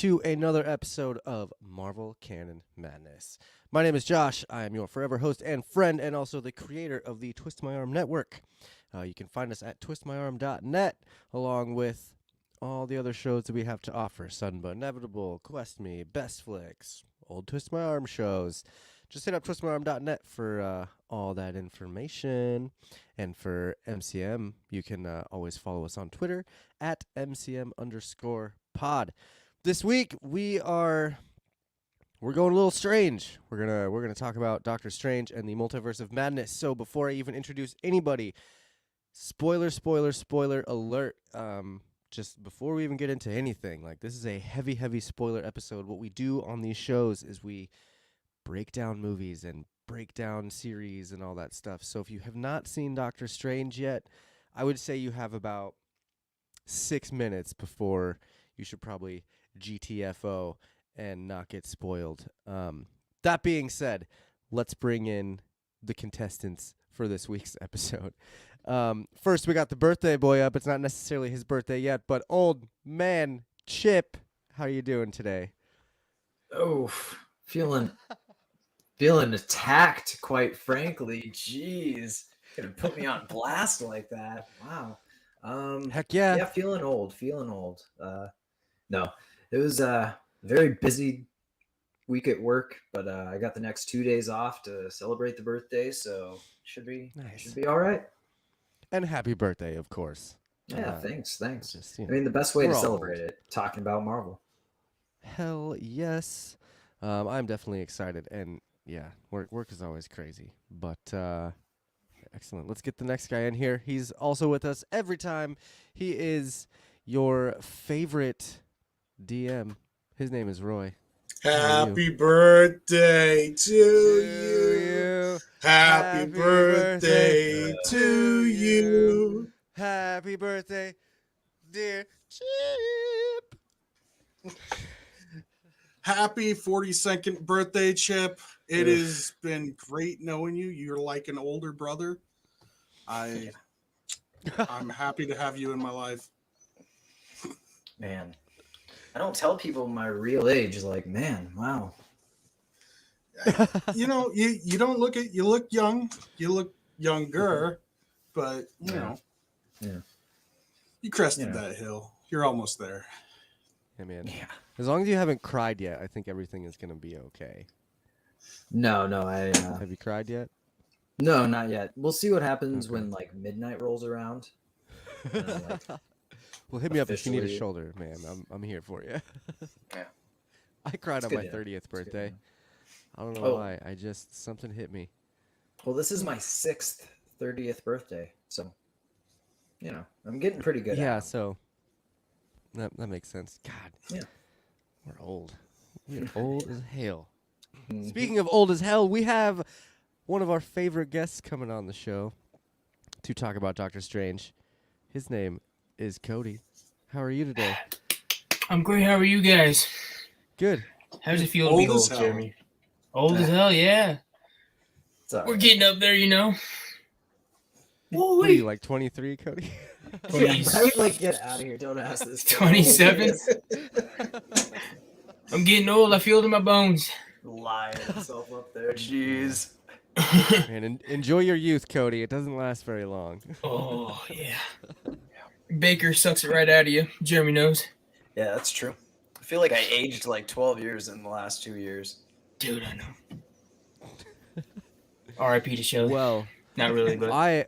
to another episode of Marvel Canon Madness. My name is Josh. I am your forever host and friend, and also the creator of the Twist My Arm Network. You can find us at twistmyarm.net, along with all the other shows that we have to offer: Sudden But Inevitable, Quest Me, Best Flicks, old Twist My Arm shows. Just hit up twistmyarm.net for all that information. And for MCM, you can always follow us on Twitter at MCM_pod. This week we're going a little strange. We're gonna talk about Doctor Strange and the Multiverse of Madness. So before I even introduce anybody, spoiler alert. Just before we even get into anything, like, this is a heavy spoiler episode. What we do on these shows is we break down movies and break down series and all that stuff. So if you have not seen Doctor Strange yet, I would say you have about 6 minutes before you should probably GTFO and not get spoiled. That being said, let's bring in the contestants for this week's episode. First, we got the birthday boy up. It's not necessarily his birthday yet, but old man Chip, how are you doing today? Oh, feeling attacked, quite frankly. Jeez, gonna put me on blast like that. Wow. Heck yeah. Yeah, feeling old. No, it was a very busy week at work, but I got the next 2 days off to celebrate the birthday, so should be all right. And happy birthday, of course. Yeah, thanks. Just, I mean, the best way to celebrate old. it, talking about Marvel. Hell yes. I'm definitely excited, and yeah, work is always crazy, but excellent. Let's get the next guy in here. He's also with us every time. He is your favorite DM. His name is Roy. Happy birthday to you. Happy birthday to you. Happy birthday, dear Chip. Happy 42nd birthday, Chip. It has been great knowing you. You're like an older brother. I'm happy to have you in my life. Man, I don't tell people my real age. Like, man, wow. You know, you don't look at, you look young, you look younger, but you know, you crested that hill. You're almost there. Yeah, man. Yeah. As long as you haven't cried yet, I think everything is gonna be okay. No, have you cried yet? No, not yet. We'll see what happens when like midnight rolls around. Well, hit me up if you need a shoulder, man. I'm here for you. Yeah. I cried on my 30th birthday. I don't know why. Something hit me. Well, this is my 6th 30th birthday, so you know I'm getting pretty good. Yeah, so that makes sense. God. Yeah. We're old. We're old as hell. Speaking of old as hell, we have one of our favorite guests coming on the show to talk about Doctor Strange. His name is Cody. How are you today? I'm great. How are you guys? Good. How does it feel to be old, Jeremy? Old as hell, yeah. We're getting up there, you know. What are you, like 23, Cody? I would like get out of here. Don't ask this. 27. I'm getting old. I feel it in my bones. Lying himself up there. Jeez. Man, enjoy your youth, Cody. It doesn't last very long. Oh, yeah. Baker sucks it right out of you. Jeremy knows. Yeah, that's true. I feel like I aged like 12 years in the last 2 years. Dude, I know. R.I.P. to Shelley. Well, not really, but I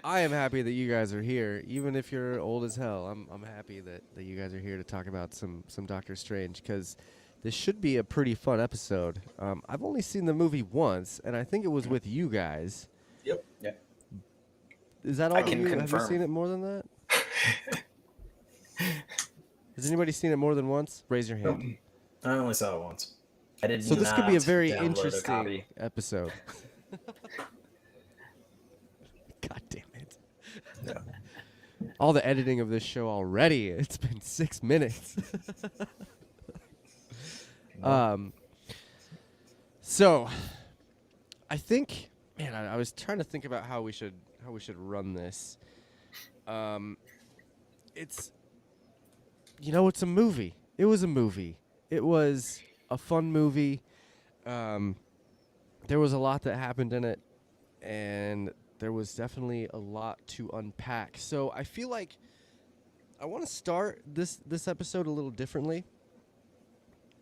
am happy that you guys are here, even if you're old as hell. I'm happy that you guys are here to talk about some Doctor Strange, because this should be a pretty fun episode. I've only seen the movie once, and I think it was with you guys. Yep. Is that all of you? Have you seen it more than that? Has anybody seen it more than once? Raise your hand. I only saw it once. I didn't. So this could be a very interesting episode. God damn it. Yeah. All the editing of this show already. It's been 6 minutes. So I think, man, I was trying to think about how we should run this. It's a movie. It was a movie. it was a fun movie. There was a lot that happened in it, and there was definitely a lot to unpack. So I feel like I want to start this episode a little differently,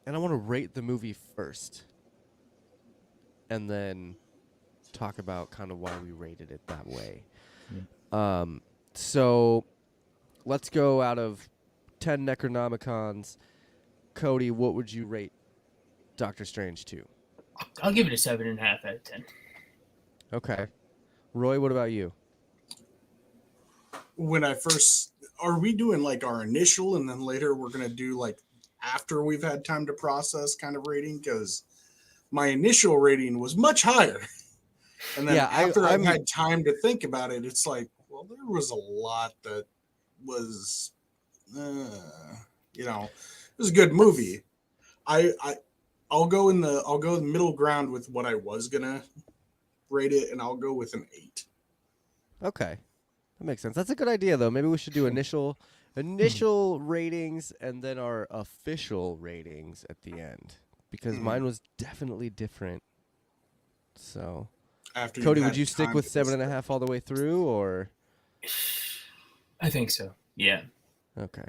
and I want to rate the movie first, and then talk about kind of why we rated it that way. So let's go out of 10 Necronomicons. Cody, what would you rate Doctor Strange to? I'll give it a 7.5 out of 10. Okay. Roy, what about you? When I first, are we doing like our initial and then later we're going to do like after we've had time to process kind of rating? Because my initial rating was much higher. And then after I've had time to think about it, it's like, well, there was a lot that was, it was a good movie. I'll go in the middle ground with what I was gonna rate it, and I'll go with an 8. Okay, that makes sense. That's a good idea, though. Maybe we should do initial ratings and then our official ratings at the end, because mine was definitely different. So, Cody, would you stick with 7.5 all the way through, or? I think so. Yeah. Okay.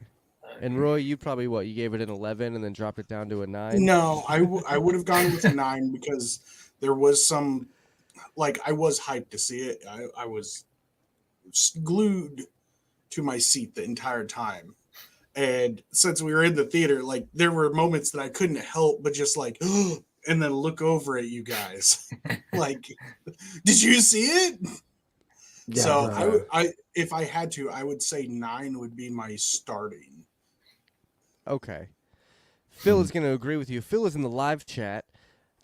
And Roy, you probably you gave it an 11 and then dropped it down to a 9? No, I would have gone with a 9 because there was some, like, I was hyped to see it. I was glued to my seat the entire time. And since we were in the theater, like, there were moments that I couldn't help but just like, and then look over at you guys. Like, did you see it? Yeah, so I if I had to, I would say 9 would be my starting. Okay. Phil is going to agree with you. Phil is in the live chat.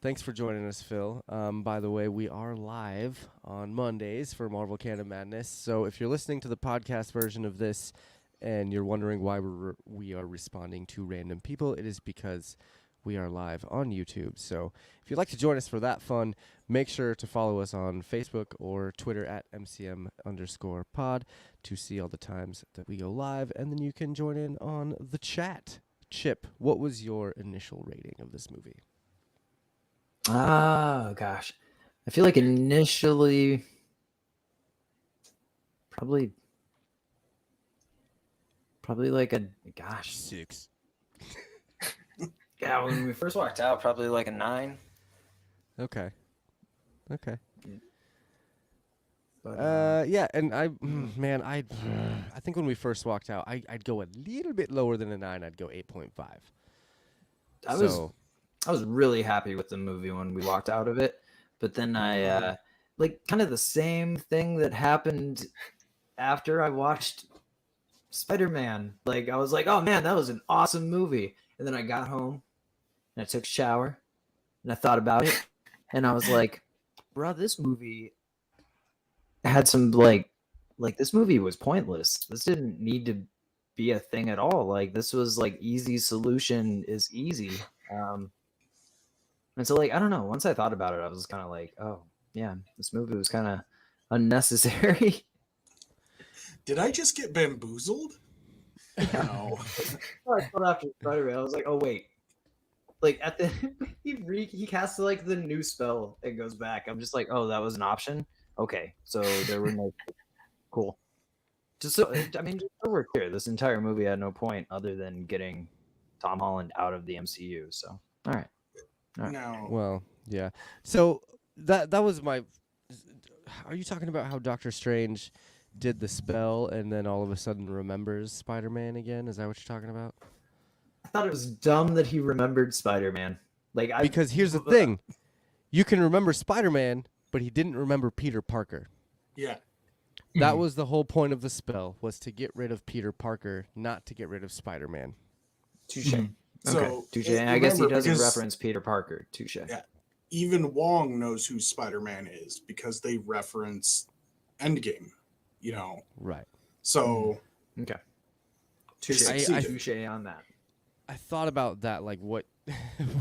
Thanks for joining us, Phil. By the way, we are live on Mondays for Marvel Canon Madness. So if you're listening to the podcast version of this and you're wondering why we are responding to random people, it is because we are live on YouTube. So if you'd like to join us for that fun, make sure to follow us on Facebook or Twitter at MCM_pod to see all the times that we go live, and then you can join in on the chat. Chip, what was your initial rating of this movie? Oh, gosh. I feel like initially probably like a, 6. Yeah, when we first walked out, probably like a 9. Okay. But, yeah, and I think when we first walked out, I'd go a little bit lower than a 9. I'd go 8.5. I was really happy with the movie when we walked out of it, but then I like kind of the same thing that happened after I watched Spider-Man. Like, I was like, oh man, that was an awesome movie. And then I got home and I took a shower and I thought about it and I was like, bro, this movie had some like this movie was pointless. This didn't need to be a thing at all. Like, this was like easy solution is easy. And so, like, I don't know. Once I thought about it, I was kind of like, oh yeah, this movie was kind of unnecessary. Did I just get bamboozled? No. I thought after Spider-Man, I was like, oh wait, like at the he casts like the new spell and goes back. I'm just like, oh, that was an option. Okay, so there were no cool. Just so we're clear, this entire movie had no point other than getting Tom Holland out of the MCU. So all right. No. Well, yeah. So that was my. Are you talking about how Doctor Strange did the spell and then all of a sudden remembers Spider-Man again? Is that what you're talking about? I thought it was dumb that he remembered Spider-Man. Because here's the thing, you can remember Spider-Man, but he didn't remember Peter Parker. Yeah. That was the whole point of the spell, was to get rid of Peter Parker, not to get rid of Spider-Man. Touche. So, okay. Touche. And I guess he doesn't reference Peter Parker. Touche. Yeah. Even Wong knows who Spider-Man is because they reference Endgame, Right. So. Okay. Touche on that. I thought about that, like what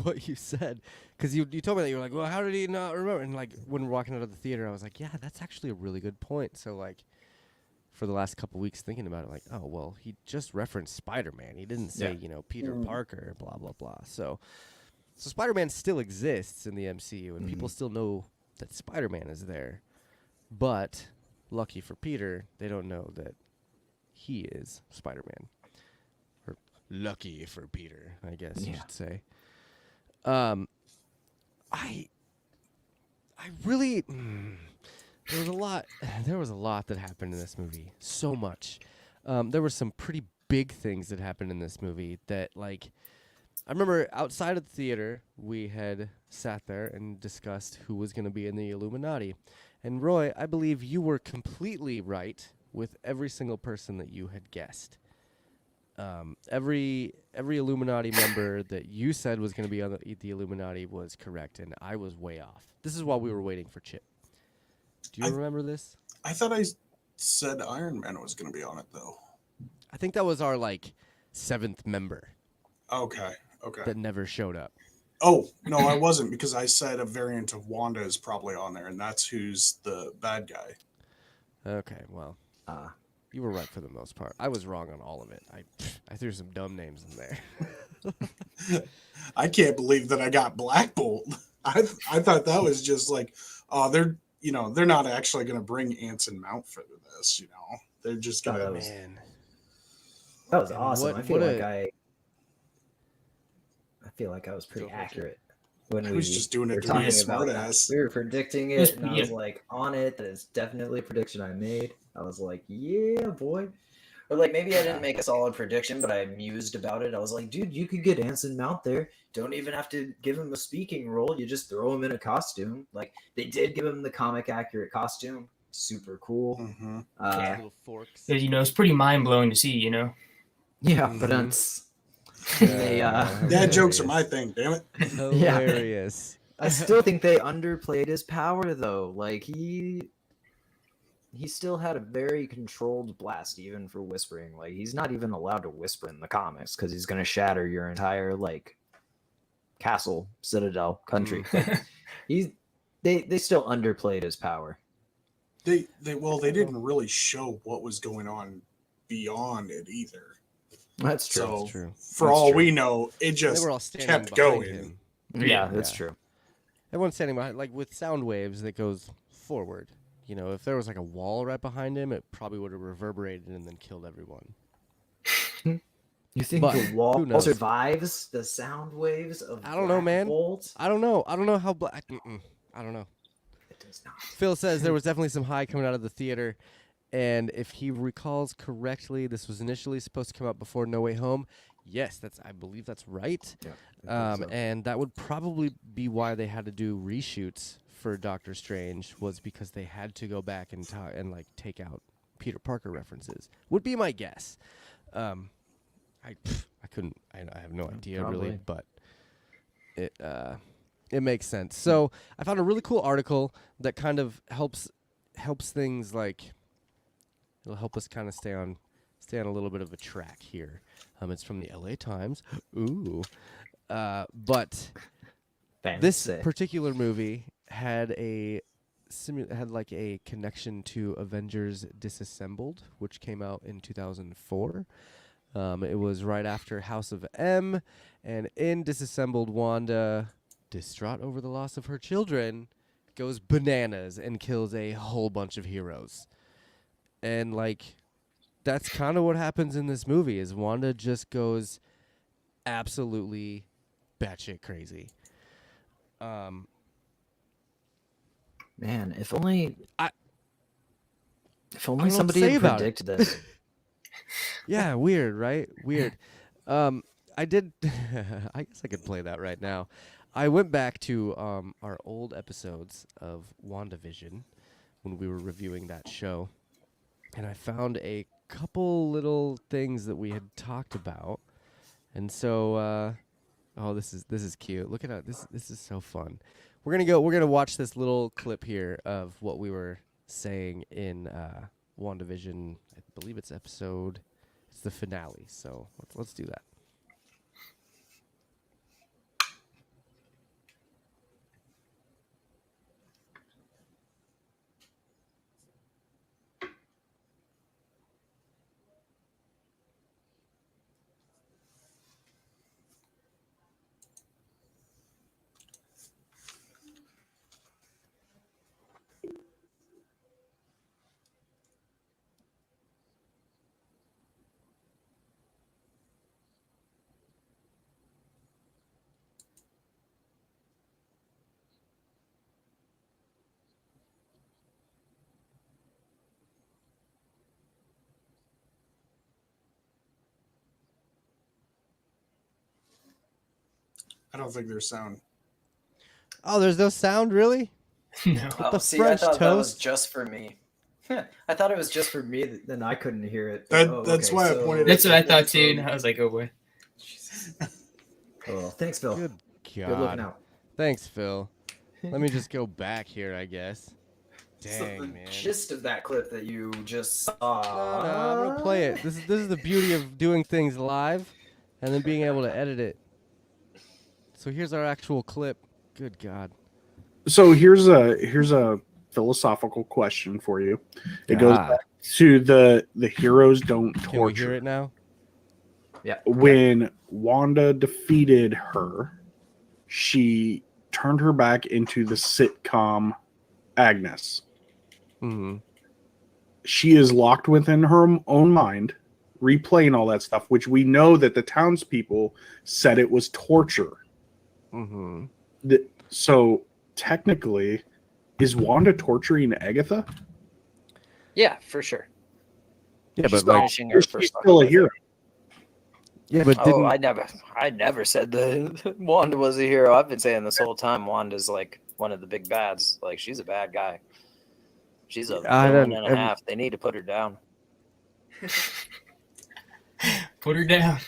what you said, because you told me that you were like, well, how did he not remember? And like when we're walking out of the theater, I was like, yeah, that's actually a really good point. So like, for the last couple weeks thinking about it, like, oh, well, he just referenced Spider-Man. He didn't say, Peter Parker, blah, blah, blah. So Spider-Man still exists in the MCU, and people still know that Spider-Man is there. But lucky for Peter, they don't know that he is Spider-Man. Or lucky for Peter, I guess you should say. I really there was a lot that happened in this movie. So much. There were some pretty big things that happened in this movie that, like, I remember outside of the theater, we had sat there and discussed who was going to be in the Illuminati. And Roy, I believe you were completely right with every single person that you had guessed. Every Illuminati member that you said was going to be on the Illuminati was correct, and I was way off. This is while we were waiting for Chip. Do you remember this? I thought I said Iron Man was going to be on it, though. I think that was our, like, 7th member. Okay. That never showed up. Oh, no, I wasn't, because I said a variant of Wanda is probably on there, and that's who's the bad guy. Okay, well, you were right for the most part. I was wrong on all of it. I threw some dumb names in there. I can't believe that I got Black Bolt. I thought that was just like, they're not actually going to bring Anson Mount for this, They're just going to... Man. That was awesome. I feel like I was pretty accurate when we was just doing it were to be a talking about smartass. We were predicting it, and I was like on it. That is definitely a prediction I made. I was like, yeah, boy. Or like maybe I didn't make a solid prediction, but I mused about it. I was like, dude, you could get Anson Mount there. Don't even have to give him a speaking role. You just throw him in a costume. Like they did give him the comic accurate costume. Super cool. Mm-hmm. Little forks. It's pretty mind blowing to see. Yeah, but it's. Dad jokes are my thing, damn it. Hilarious. I still think they underplayed his power though. Like he still had a very controlled blast even for whispering. Like he's not even allowed to whisper in the comics because he's gonna shatter your entire like castle, citadel, country. They still underplayed his power. They didn't really show what was going on beyond it either. That's true. So, that's true. For That's all true. we know, it just They were all standing kept behind going. him. Yeah, that's true. Everyone's standing behind, like with sound waves that goes forward. If there was like a wall right behind him, it probably would have reverberated and then killed everyone. You think the wall survives the sound waves of I don't know, man. Bolt? I don't know how black. I don't know. It does not. Phil says there was definitely some high coming out of the theater, and if he recalls correctly, this was initially supposed to come out before No Way Home. Yes, I believe that's right. Yeah, and that would probably be why they had to do reshoots for Doctor Strange, was because they had to go back and take out Peter Parker references. Would be my guess. I couldn't. I have no idea really, but it makes sense. So I found a really cool article that kind of helps things, like it'll help us kind of stay on a little bit of a track here. It's from the LA Times. Ooh. But this particular movie had a connection to Avengers Disassembled, which came out in 2004. It was right after House of M, and in Disassembled, Wanda, distraught over the loss of her children, goes bananas and kills a whole bunch of heroes. And that's kind of what happens in this movie, is Wanda just goes absolutely batshit crazy. Man, if only somebody had predicted this. Yeah, weird, right? Weird. I did. I guess I could play that right now. I went back to our old episodes of WandaVision when we were reviewing that show, and I found a couple little things that we had talked about. And so, this is cute. Look at that. This is so fun. We're gonna watch this little clip here of what we were saying in WandaVision. I believe it's the finale. So let's do that. I don't think there's sound. Oh, there's no sound, really? No. What the see, French I thought that was toast? just for me. I thought it was just for me. Then I couldn't hear it. That's why I pointed. That's what I thought too. And I was like, oh boy. Oh, thanks, Phil. Good Good looking God. out. Thanks, Phil. Let me just go back here, I guess. So Dang, the man. gist of that clip that you just saw. No, I'm gonna play it. This is the beauty of doing things live, and then being able to edit it. So here's our actual clip. Good God. So here's a philosophical question for you. It goes back to the heroes don't torture. Can we hear it now? Yeah. When Wanda defeated her, she turned her back into the sitcom Agnes. Mm-hmm. She is locked within her own mind, replaying all that stuff, which we know that the townspeople said it was torture. Mm-hmm. So technically, is Wanda torturing Agatha? Yeah, for sure. Yeah, She's but like, punishing her for She's stuff still a like hero. yeah, but Oh, didn't I never said that Wanda was a hero. I've been saying this whole time Wanda's like one of the big bads. Like she's a bad guy. She's a villain and a half. They need to put her down. Put her down.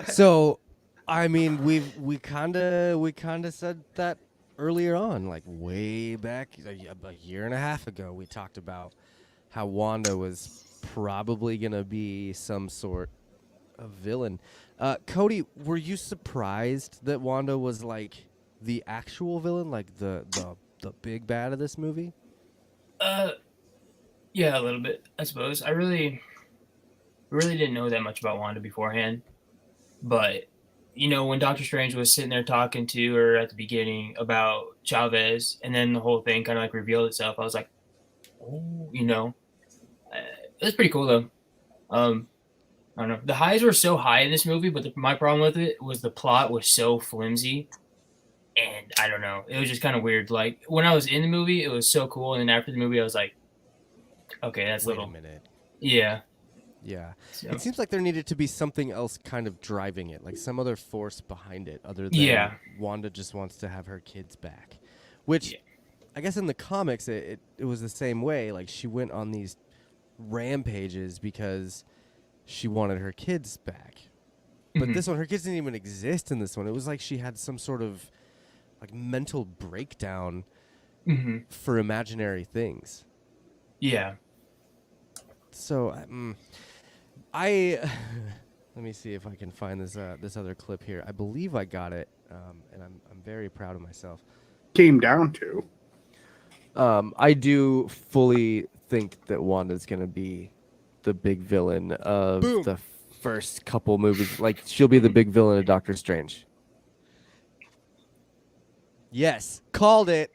So, I mean, we kind of said that earlier on, like way back a year and a half ago. We talked about how Wanda was probably gonna be some sort of villain. Cody, were you surprised that Wanda was like the actual villain, like the big bad of this movie? Yeah, a little bit, I suppose. I really didn't know that much about Wanda beforehand, but you know, when Doctor Strange was sitting there talking to her at the beginning about Chavez, and then the whole thing kind of like revealed itself, I was like, oh, you know, it was pretty cool though. I don't know. The highs were so high in this movie, but my problem with it was the plot was so flimsy, and I don't know. It was just kind of weird. Like when I was in the movie, it was so cool, and then after the movie, I was like, okay, that's Wait little. a minute. Yeah. Yeah. So, It seems like there needed to be something else kind of driving it, like some other force behind it other than Wanda just wants to have her kids back. Which I guess in the comics it was the same way. Like she went on these rampages because she wanted her kids back. But this one, her kids didn't even exist in this one. It was like she had some sort of like mental breakdown for imaginary things. Yeah. So I let me see if I can find this this other clip here. I believe I got it, and I'm very proud of myself. Came down to. I do fully think that Wanda's gonna be the big villain of the first couple movies. Like she'll be the big villain of Doctor Strange. Yes, called it.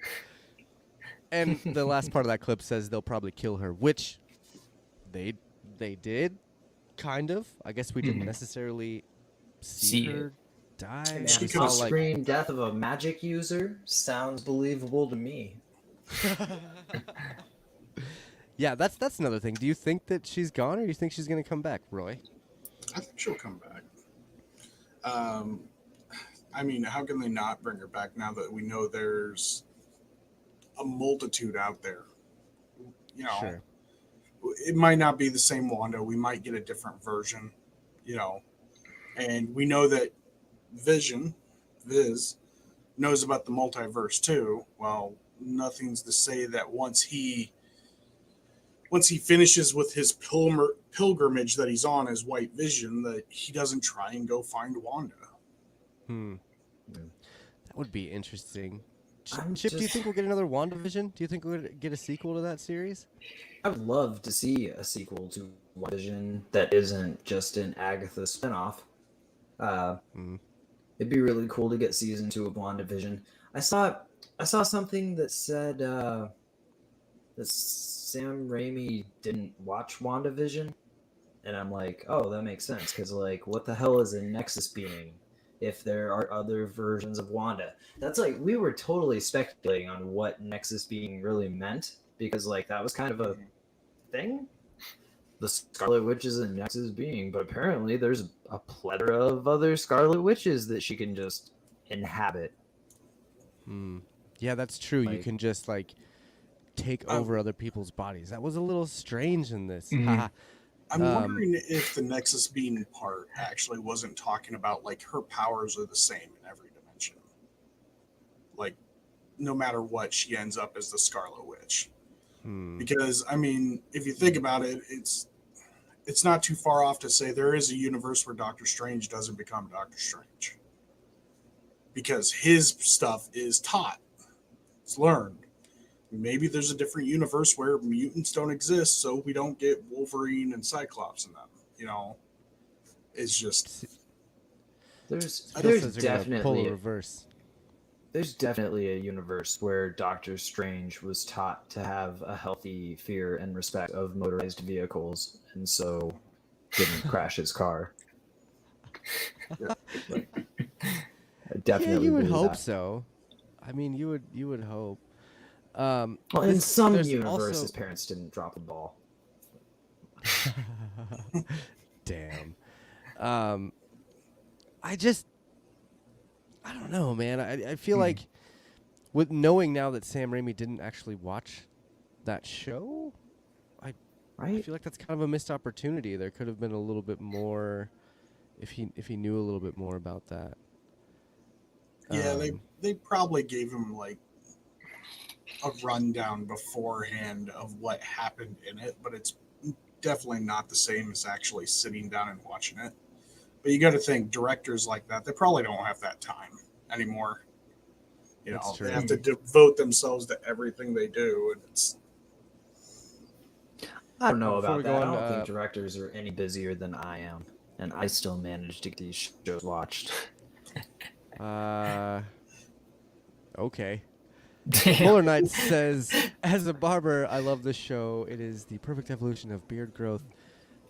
And the last part of that clip says they'll probably kill her, which they did, kind of. I guess we didn't necessarily see her die. Man, She the could've off-screen death of a magic user sounds believable to me. Yeah, that's another thing. Do you think that she's gone, or do you think she's gonna come back, Roy? I think she'll come back. I mean, how can they not bring her back now that we know there's a multitude out there? You know, Sure. It might not be the same Wanda. We might get a different version, you know. And we know that Viz, knows about the multiverse too. Well, nothing's to say that once he finishes with his pilgrimage that he's on as White Vision, that he doesn't try and go find Wanda. That would be interesting. Chip, do you think we'll get another WandaVision? Do you think we'll get a sequel to that series? I would love to see a sequel to WandaVision that isn't just an Agatha spinoff. It'd be really cool to get season 2 of WandaVision. I saw something that said that Sam Raimi didn't watch WandaVision, and I'm like, oh, that makes sense, because like, what the hell is a Nexus being if there are other versions of Wanda? That's like, we were totally speculating on what Nexus being really meant, because like that was kind of a thing. The Scarlet Witch is a Nexus being, but apparently there's a plethora of other Scarlet Witches that she can just inhabit. Yeah, that's true. You Like- can just like take over other people's bodies. That was a little strange in this. Mhm. Haha. I'm wondering if the Nexus Being part actually wasn't talking about like her powers are the same in every dimension. Like, no matter what, she ends up as the Scarlet Witch. Because I mean, if you think about it, it's not too far off to say there is a universe where Doctor Strange doesn't become Doctor Strange. Because his stuff is taught. It's learned. Maybe there's a different universe where mutants don't exist, so we don't get Wolverine and Cyclops in them. You know, it's just There's Pull a definitely reverse. there's definitely a universe where Doctor Strange was taught to have a healthy fear and respect of motorized vehicles, and so didn't crash his car. I definitely Yeah, you would believe hope that. so. I mean, you would hope. Well, in This- some there's universe, also- his parents didn't drop the ball. Damn. I don't know, man. I feel like with knowing now that Sam Raimi didn't actually watch that show, I Right? feel like that's kind of a missed opportunity. There could have been a little bit more if he knew a little bit more about that. yeah. They probably gave him like a rundown beforehand of what happened in it, but it's definitely not the same as actually sitting down and watching it. But you got to think directors like that, they probably don't have that time anymore. You know, That's they true. have to devote themselves to everything they do, and it's I don't know Before we about go that. I on, don't think directors are any busier than I am, and I still manage to get these shows watched. Okay. Damn. Polar Knight says, as a barber, I love this show. It is the perfect evolution of beard growth.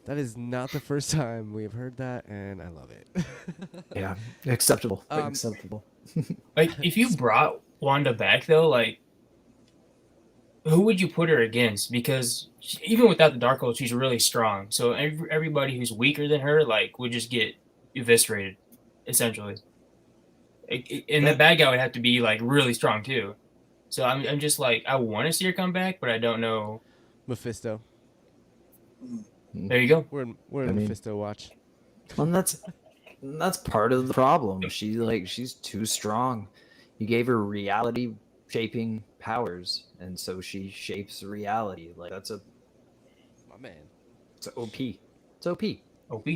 That is not the first time we have heard that, and I love it. Yeah, acceptable. Um, Acceptable. Like, if you brought Wanda back, though, like, who would you put her against? Because even without the Darkhold, she's really strong. So everybody who's weaker than her, like, would just get eviscerated, essentially. And the bad guy would have to be, like, really strong, too. So I'm just like, I want to see her come back, but I don't know. Mephisto. There you go. We're in I mean- Mephisto watch. Well, that's part of the problem. She's too strong. You gave her reality shaping powers, and so she shapes reality. Like that's My man. it's OP. It's OP. OP.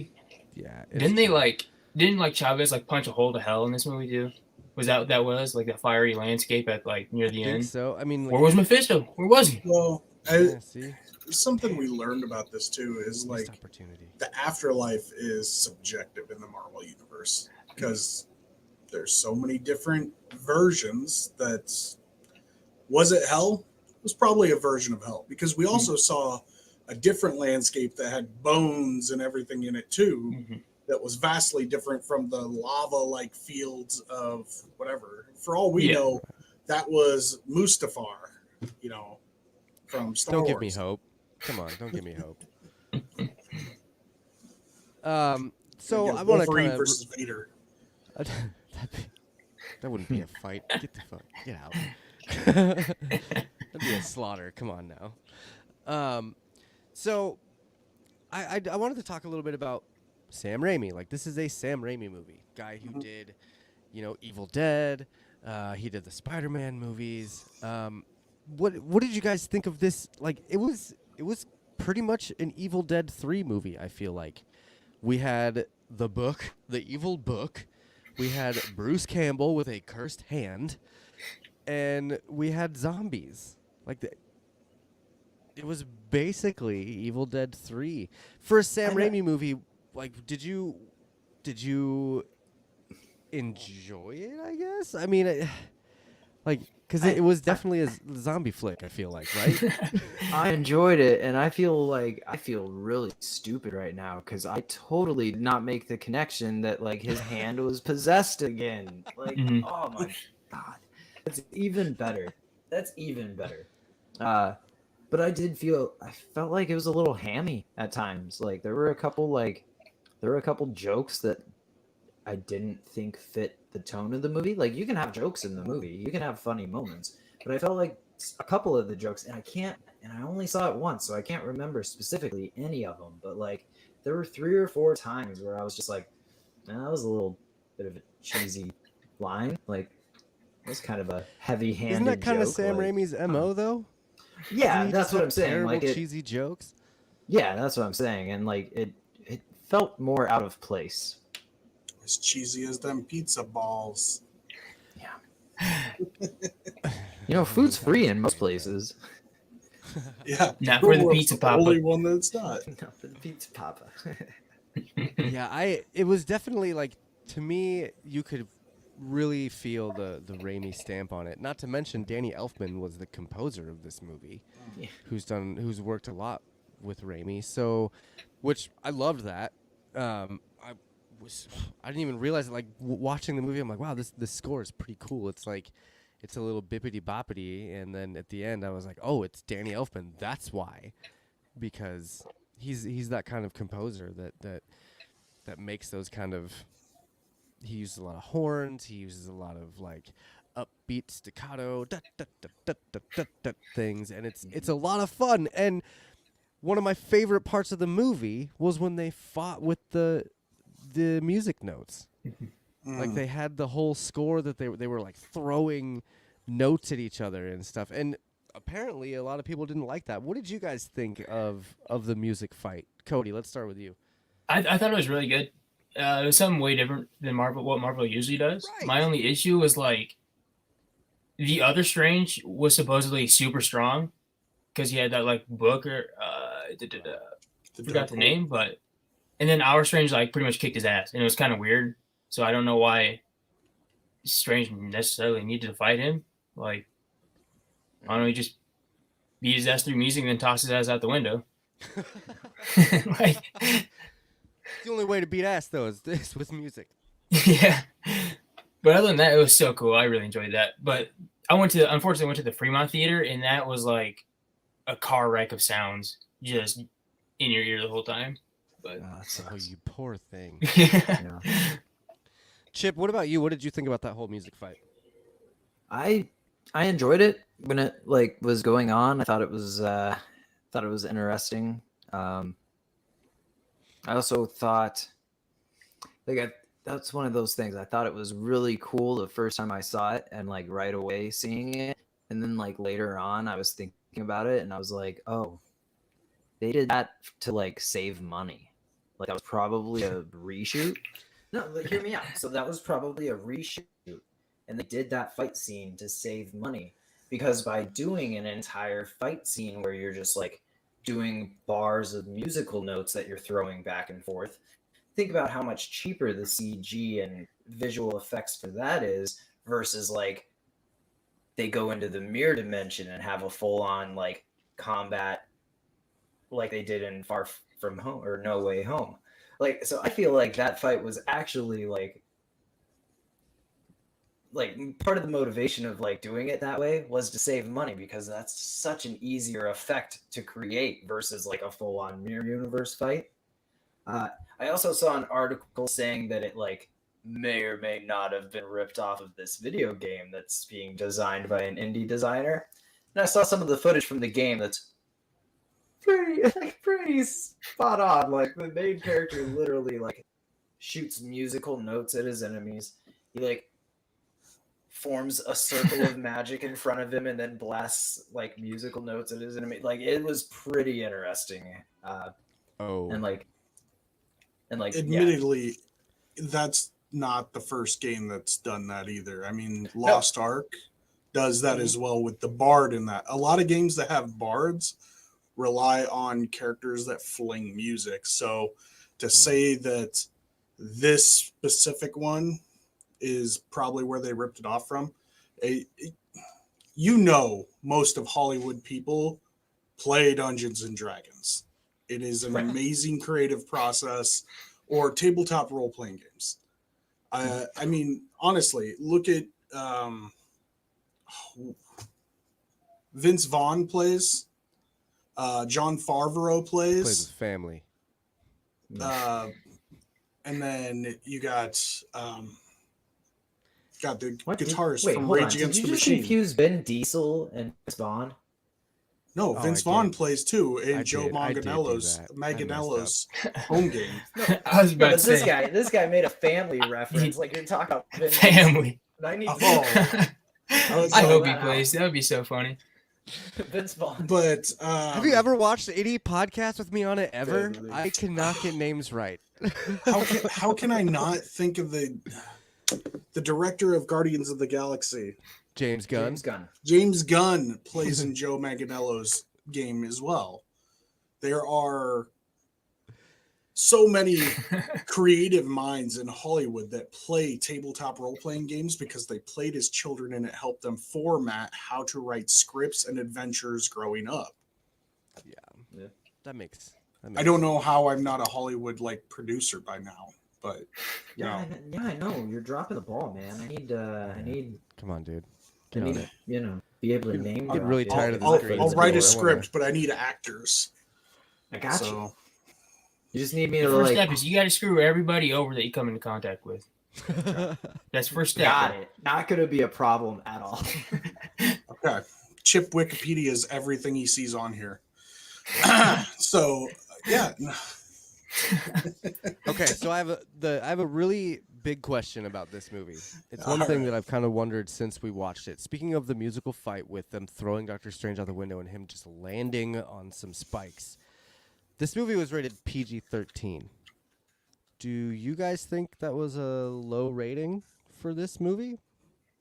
Yeah. Didn't Chavez like punch a hole to hell in this movie too? Was that what that was? Like that fiery landscape at like near the I think end? so. I mean, Where was Mephisto? Where was he? well. yeah, see, Something we learned about this too is missed like opportunity. the afterlife is subjective in the Marvel universe because there's so many different versions. Was it hell? It was probably a version of hell because we also saw a different landscape that had bones and everything in it too. Mhm. That was vastly different from the lava-like fields of whatever. For all we Yeah. know, that was Mustafar, you know, from Star Don't Wars. give me hope. Come on, don't give me hope. So Yeah, I want to Wolverine kind of. versus Vader. That wouldn't be a fight. Get out. That'd be a slaughter. Come on now. So I wanted to talk a little bit about Sam Raimi. Like, this is a Sam Raimi movie. Guy who did, Evil Dead. He did the Spider-Man movies. What did you guys think of this? Like, it was pretty much an Evil Dead 3 movie, I feel like. We had the book, the evil book. We had Bruce Campbell with a cursed hand. And we had zombies. Like, it was basically Evil Dead 3. For a Sam Raimi movie, like, did you enjoy it, I guess? I mean, because it was definitely a zombie flick, I feel like, right? I enjoyed it, and I feel really stupid right now because I totally did not make the connection that like his hand was possessed again. Like, Mhm. oh my god, that's even better. That's even better. But I felt like it was a little hammy at times. Like there were a couple jokes that I didn't think fit the tone of the movie. Like you can have jokes in the movie, you can have funny moments, but I felt like a couple of the jokes, and I only saw it once, so I can't remember specifically any of them, but like there were 3 or 4 times where I was just like, that was a little bit of a cheesy line. Like it was kind of a heavy-handed Isn't that kind of joke, Sam like, Raimi's MO though? Yeah, Doesn't he that's just what hit I'm saying. terrible Like cheesy jokes. yeah, that's what I'm saying, and like it felt more out of place. As cheesy as them pizza balls. Food's free in most places. Yeah. Not for the Who pizza was papa. only one that's not. Not for the pizza papa. Yeah, it was definitely like, to me, you could really feel the Raimi stamp on it. Not to mention Danny Elfman was the composer of this movie, Yeah. who's worked a lot with Raimi. So, which I loved that. I didn't even realize it. Like watching the movie, I'm like, wow, this score is pretty cool. It's like, it's a little bippity boppity, and then at the end, I was like, oh, it's Danny Elfman. That's why, because he's that kind of composer that makes those kind of. He uses a lot of horns. He uses a lot of like upbeat staccato things, and it's a lot of fun. And one of my favorite parts of the movie was when they fought with the music notes. Like they had the whole score that they were like throwing notes at each other and stuff. And apparently, a lot of people didn't like that. What did you guys think of the music fight? Cody, let's start with you. I thought it was really good. It was something way different than what Marvel usually does. Right. My only issue was like the other Strange was supposedly super strong because he had that like book or forgot the name, but and then our Strange like pretty much kicked his ass, and it was kind of weird. So I don't know why Strange necessarily needed to fight him. Like I don't know, he just beat his ass through music and then tossed his ass out the window. Like. The only way to beat ass though is this with music. Yeah. But other than that, it was so cool. I really enjoyed that. But unfortunately went to the Fremont Theater, and that was like a car wreck of sounds just in your ear the whole time. But Oh, you poor thing. yeah. Chip, what about you? What did you think about that whole music fight? I enjoyed it when it like was going on. I thought it was interesting. I also thought that's one of those things. I thought it was really cool the first time I saw it, and like right away seeing it, and then like later on I was thinking about it, and I was like, oh, they did that to like save money. Like that was probably a reshoot. No, like hear me out. So that was probably a reshoot, and they did that fight scene to save money, because by doing an entire fight scene where you're just like doing bars of musical notes that you're throwing back and forth, think about how much cheaper the CG and visual effects for that is versus like they go into the mirror dimension and have a full-on like combat like they did in Far From Home or No Way Home. Like, so I feel like that fight was actually like part of the motivation of like doing it that way was to save money, because that's such an easier effect to create versus like a full-on mirror universe fight. I also saw an article saying that it like may or may not have been ripped off of this video game that's being designed by an indie designer. And I saw some of the footage from the game that's pretty spot on. Like the main character literally like shoots musical notes at his enemies. He like forms a circle of magic in front of him and then blasts like musical notes at his enemy. Like it was pretty interesting. And admittedly, that's not the first game that's done that either. I mean, Lost Ark does that as well with the bard in that. A lot of games that have bards rely on characters that fling music. So to say that this specific one is probably where they ripped it off from, most of Hollywood people play Dungeons and Dragons. It is an amazing creative process, or tabletop role-playing games. I mean, honestly, look at Vince Vaughn plays. John Favreau plays with family. And then you got God, the What? guitarist from Hold on. Rage Did Against you the just Machine. confuse Ben Diesel and Vince Vaughn? No, Oh, Vince I Vaughn did. plays too in I Joe did. I did do Manganiello's that. I messed home game. I was about But to say this guy made a family reference. Like you're talking about Vin family. Diesel. I need Oh. I hope he that plays. That would be so funny. Vince Vaughn. But Have you ever watched any podcast with me on it ever? Totally. I cannot get names right. how can I not think of the director of Guardians of the Galaxy? James Gunn. James Gunn. James Gunn plays in Joe Manganiello's game as well. There are so many creative minds in Hollywood that play tabletop role-playing games because they played as children and it helped them format how to write scripts and adventures growing up. Yeah. That makes I don't know how I'm not a Hollywood like producer by now, but Yeah, I know. You're dropping the ball, man. I need Come on, dude. I Get on need it. to, be able to name getting drop really it. tired of this I'll green write screen. I a wanna- script, but I need actors. I got you. So You just need me The to first like. step is you got to screw everybody over that you come into contact with. That's first step. Got it. Not gonna be a problem at all. okay, Chip Wikipedia is everything he sees on here. So yeah, Okay, so I have a really big question about this movie. It's one thing that I've kind of wondered since we watched it. Speaking of the musical fight with them throwing Doctor Strange out the window and him just landing on some spikes. This movie was rated PG-13. Do you guys think that was a low rating for this movie,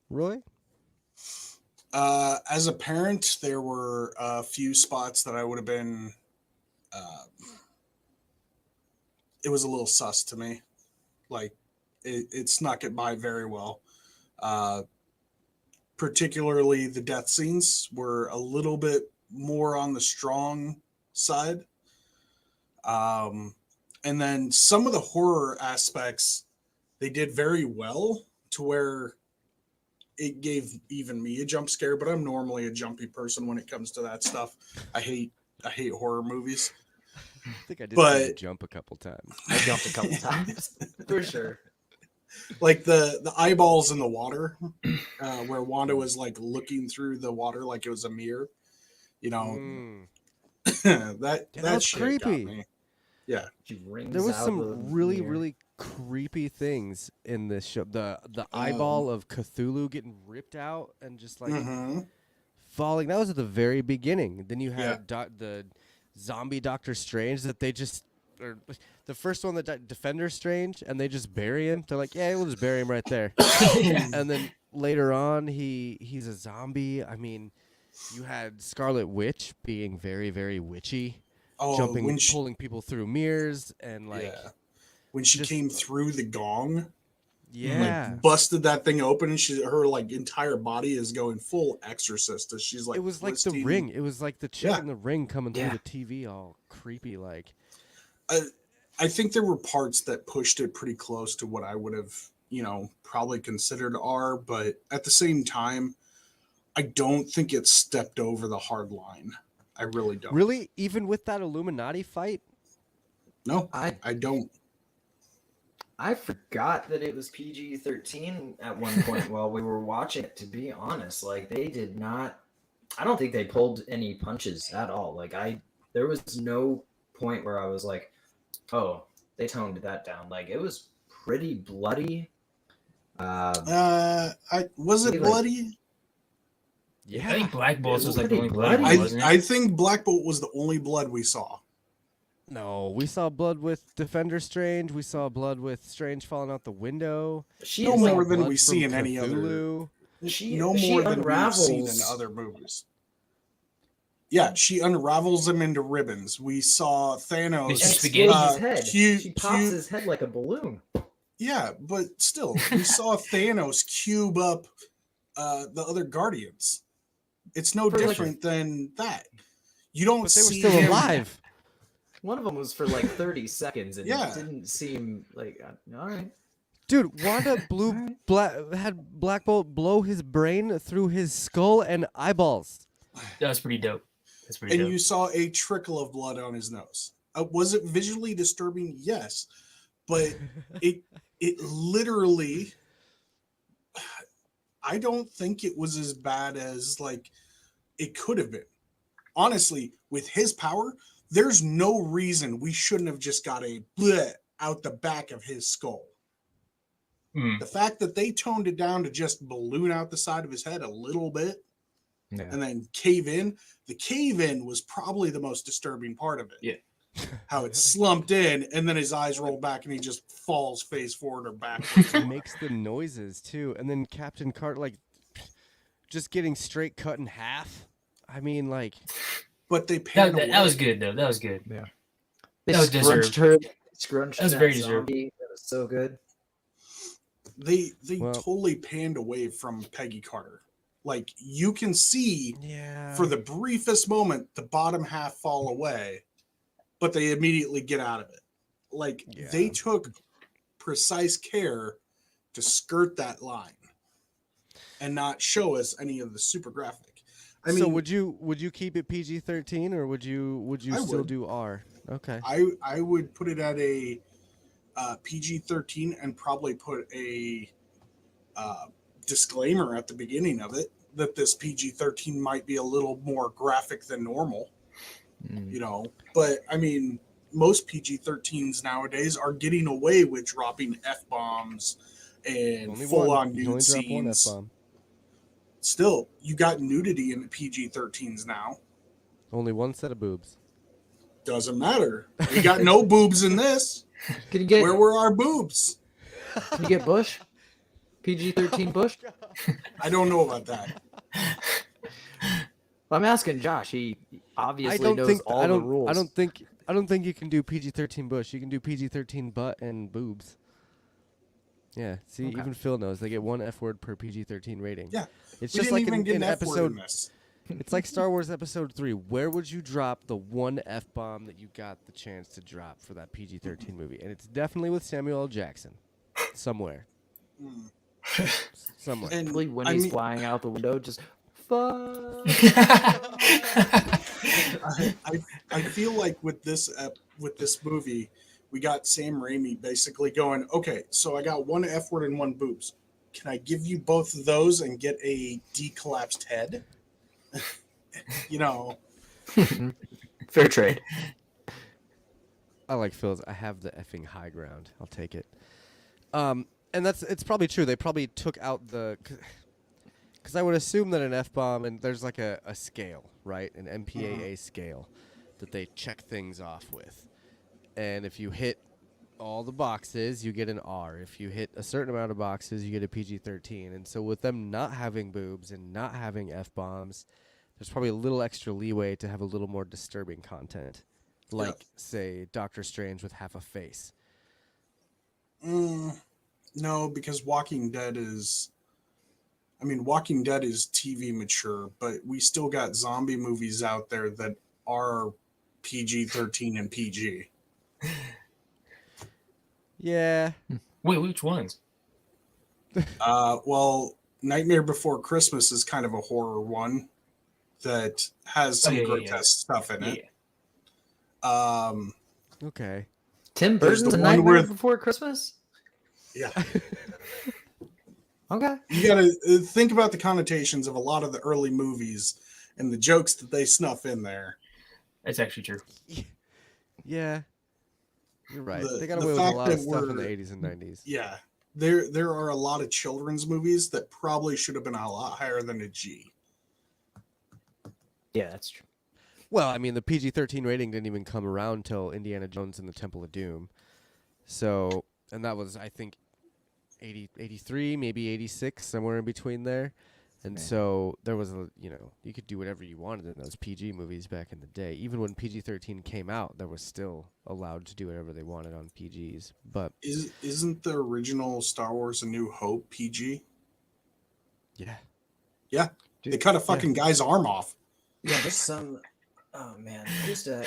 Roy? as a parent, there were a few spots that I would have been. It was a little sus to me, like it snuck it by very well. Particularly the death scenes were a little bit more on the strong side. And then some of the horror aspects they did very well to where it gave even me a jump scare, but I'm normally a jumpy person when it comes to that stuff. I hate horror movies. I think I did But- see you jump a couple times. I jumped a couple times for sure. Like the eyeballs in the water, where Wanda was like looking through the water like it was a mirror. You know, Mm. that Yeah, that was shit creepy. got me. Yeah, She rings There was out the some really, mirror. really creepy things in this show. The eyeball of Cthulhu getting ripped out and just like Mhm. falling. That was at the very beginning. Then you Yeah. had the zombie Doctor Strange that they just, or the first one that Defender Strange, and they just bury him. They're like, yeah, we'll just bury him right there. And then later on, he's a zombie. I mean, you had Scarlet Witch being very, very witchy, jumping, when she, pulling people through mirrors, and like, yeah. When she just- came through the gong, yeah. like busted that thing open, and her like entire body is going full exorcist as she's like. It was like the twisting- Ring. It was like the chick Yeah. in the Ring coming Yeah. through the TV, all creepy like. I think there were parts that pushed it pretty close to what I would have, probably considered R, but at the same time, I don't think it stepped over the hard line. I really don't. Really, even with that Illuminati fight, No, I I don't. I forgot that it was PG-13 at one point while we were watching it, to be honest. Like they did not I don't think they pulled any punches at all. Like there was no point where I was like, "Oh, they toned that down." Like it was pretty bloody. Was it Like- bloody? yeah, I think Black Bolt It was was like the only pretty blood, bloody. wasn't it? I think Black Bolt was the only blood we saw. no, we saw blood with Defender Strange. We saw blood with Strange falling out the window. She No is more like, than blood we see from in any other. Cthulhu. She- No she more than we've seen in unravels- other movies. Yeah, she unravels them into ribbons. We saw Thanos. Mr. and Spaghetti. explodes his head. Cute, She pops cute. his head like a balloon. Yeah, but still, we saw Thanos cube up the other Guardians. It's no For like- different than that. You don't But they were see still him. alive. One of them was for like 30 seconds, and Yeah. it didn't seem like all right. Dude, Wanda had Black Bolt blow his brain through his skull and eyeballs. That was pretty dope. That's pretty And dope. you saw a trickle of blood on his nose. Was it visually disturbing? Yes, but it literally I don't think it was as bad as like it could have been. Honestly, with his power, there's no reason we shouldn't have just got a bleh out the back of his skull. The fact that they toned it down to just balloon out the side of his head a little bit and then cave in, the cave in was probably the most disturbing part of it. Yeah. How it slumped in and then his eyes roll back and he just falls face forward or backwards. It makes the noises too. And then Captain Carter, like, just getting straight cut in half. I mean, like. But they panned away. That was good, though. That was good. Yeah. They That was scrunched deserved. her. Scrunched That was that very zombie. That was so good. They Well- totally panned away from Peggy Carter. Like, you can see for the briefest moment the bottom half fall away, but they immediately get out of it. Like, they took precise care to skirt that line and not show us any of the super graphic. I mean, so would you keep it PG-13 or would you I still would. do R? Okay. I would put it at a PG-13 and probably put a disclaimer at the beginning of it that this PG-13 might be a little more graphic than normal, you know. But I mean, most PG-13s nowadays are getting away with dropping F-bombs and full-on nude scenes. F-bomb. Still, you got nudity in the PG-13s now. Only one set of boobs. Doesn't matter. We got no boobs in this. Can you get? Where were our boobs? Can you get Bush? PG-13 Bush? I don't know about that. Well, I'm asking Josh. He obviously I don't knows think all the rules. I don't think you can do PG-13 Bush. You can do PG-13 butt and boobs. Yeah, see, Okay. even Phil knows they get one F word per PG-13 rating. Yeah, it's we just didn't like even get in an F word episode. in this. It's like Star Wars Episode 3. Where would you drop the one F-bomb that you got the chance to drop for that PG-13 movie? And it's definitely with Samuel L. Jackson. Somewhere. Somewhere. And Probably when I he's mean, flying out the window, just fuck. I feel like with this movie, we got Sam Raimi basically going, okay, so I got one F word and one boobs. Can I give you both of those and get a decollapsed head? You know. Fair trade. I like Phil's. I have the effing high ground. I'll take it. And it's probably true. They probably took out the, because I would assume that an F-bomb, and there's like a scale, right? An MPAA scale that they check things off with. And if you hit all the boxes, you get an R. If you hit a certain amount of boxes, you get a PG-13. And so with them not having boobs and not having F-bombs, there's probably a little extra leeway to have a little more disturbing content. Like, say, Doctor Strange with half a face. No, because Walking Dead is TV mature, but we still got zombie movies out there that are PG-13 and PG. Yeah. Wait, which ones? Well, Nightmare Before Christmas is kind of a horror one that has some grotesque stuff in it. Okay. Tim There's Burton's the A one Nightmare with- Before Christmas? Yeah. Okay. You gotta think about the connotations of a lot of the early movies and the jokes that they snuff in there. That's actually true. Yeah. You're right. The- They got the away with a fact lot of that stuff in the we're- 80s and 90s. Yeah. There are a lot of children's movies that probably should have been a lot higher than a G. Yeah, that's true. Well, I mean, the PG-13 rating didn't even come around till Indiana Jones and the Temple of Doom. So, and that was, I think, 83, maybe 86, somewhere in between there. And so there was you could do whatever you wanted in those PG movies back in the day. Even when PG-13 came out, there was still allowed to do whatever they wanted on PGs. But Isn't the original Star Wars A New Hope PG? yeah. Yeah. They cut a fucking guy's arm off. Yeah, there's some. Oh man, I used to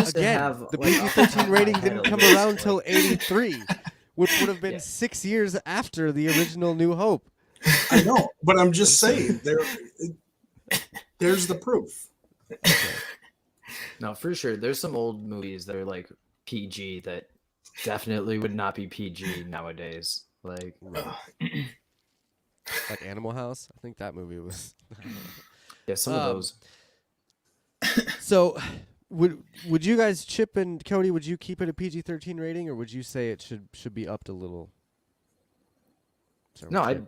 Again, have, the like, off the top PG-13 of my rating head didn't a come list, around like- till 83, which would have been Yeah. 6 years after the original New Hope. I know, but I'm just saying there's the proof. No, for sure. There's some old movies that are like PG that definitely would not be PG nowadays. Like, Like Animal House. I think that movie was. Yeah, some of those. So, would you guys, Chip and Cody, would you keep it a PG-13 rating, or would you say it should be upped a little? No, I mean,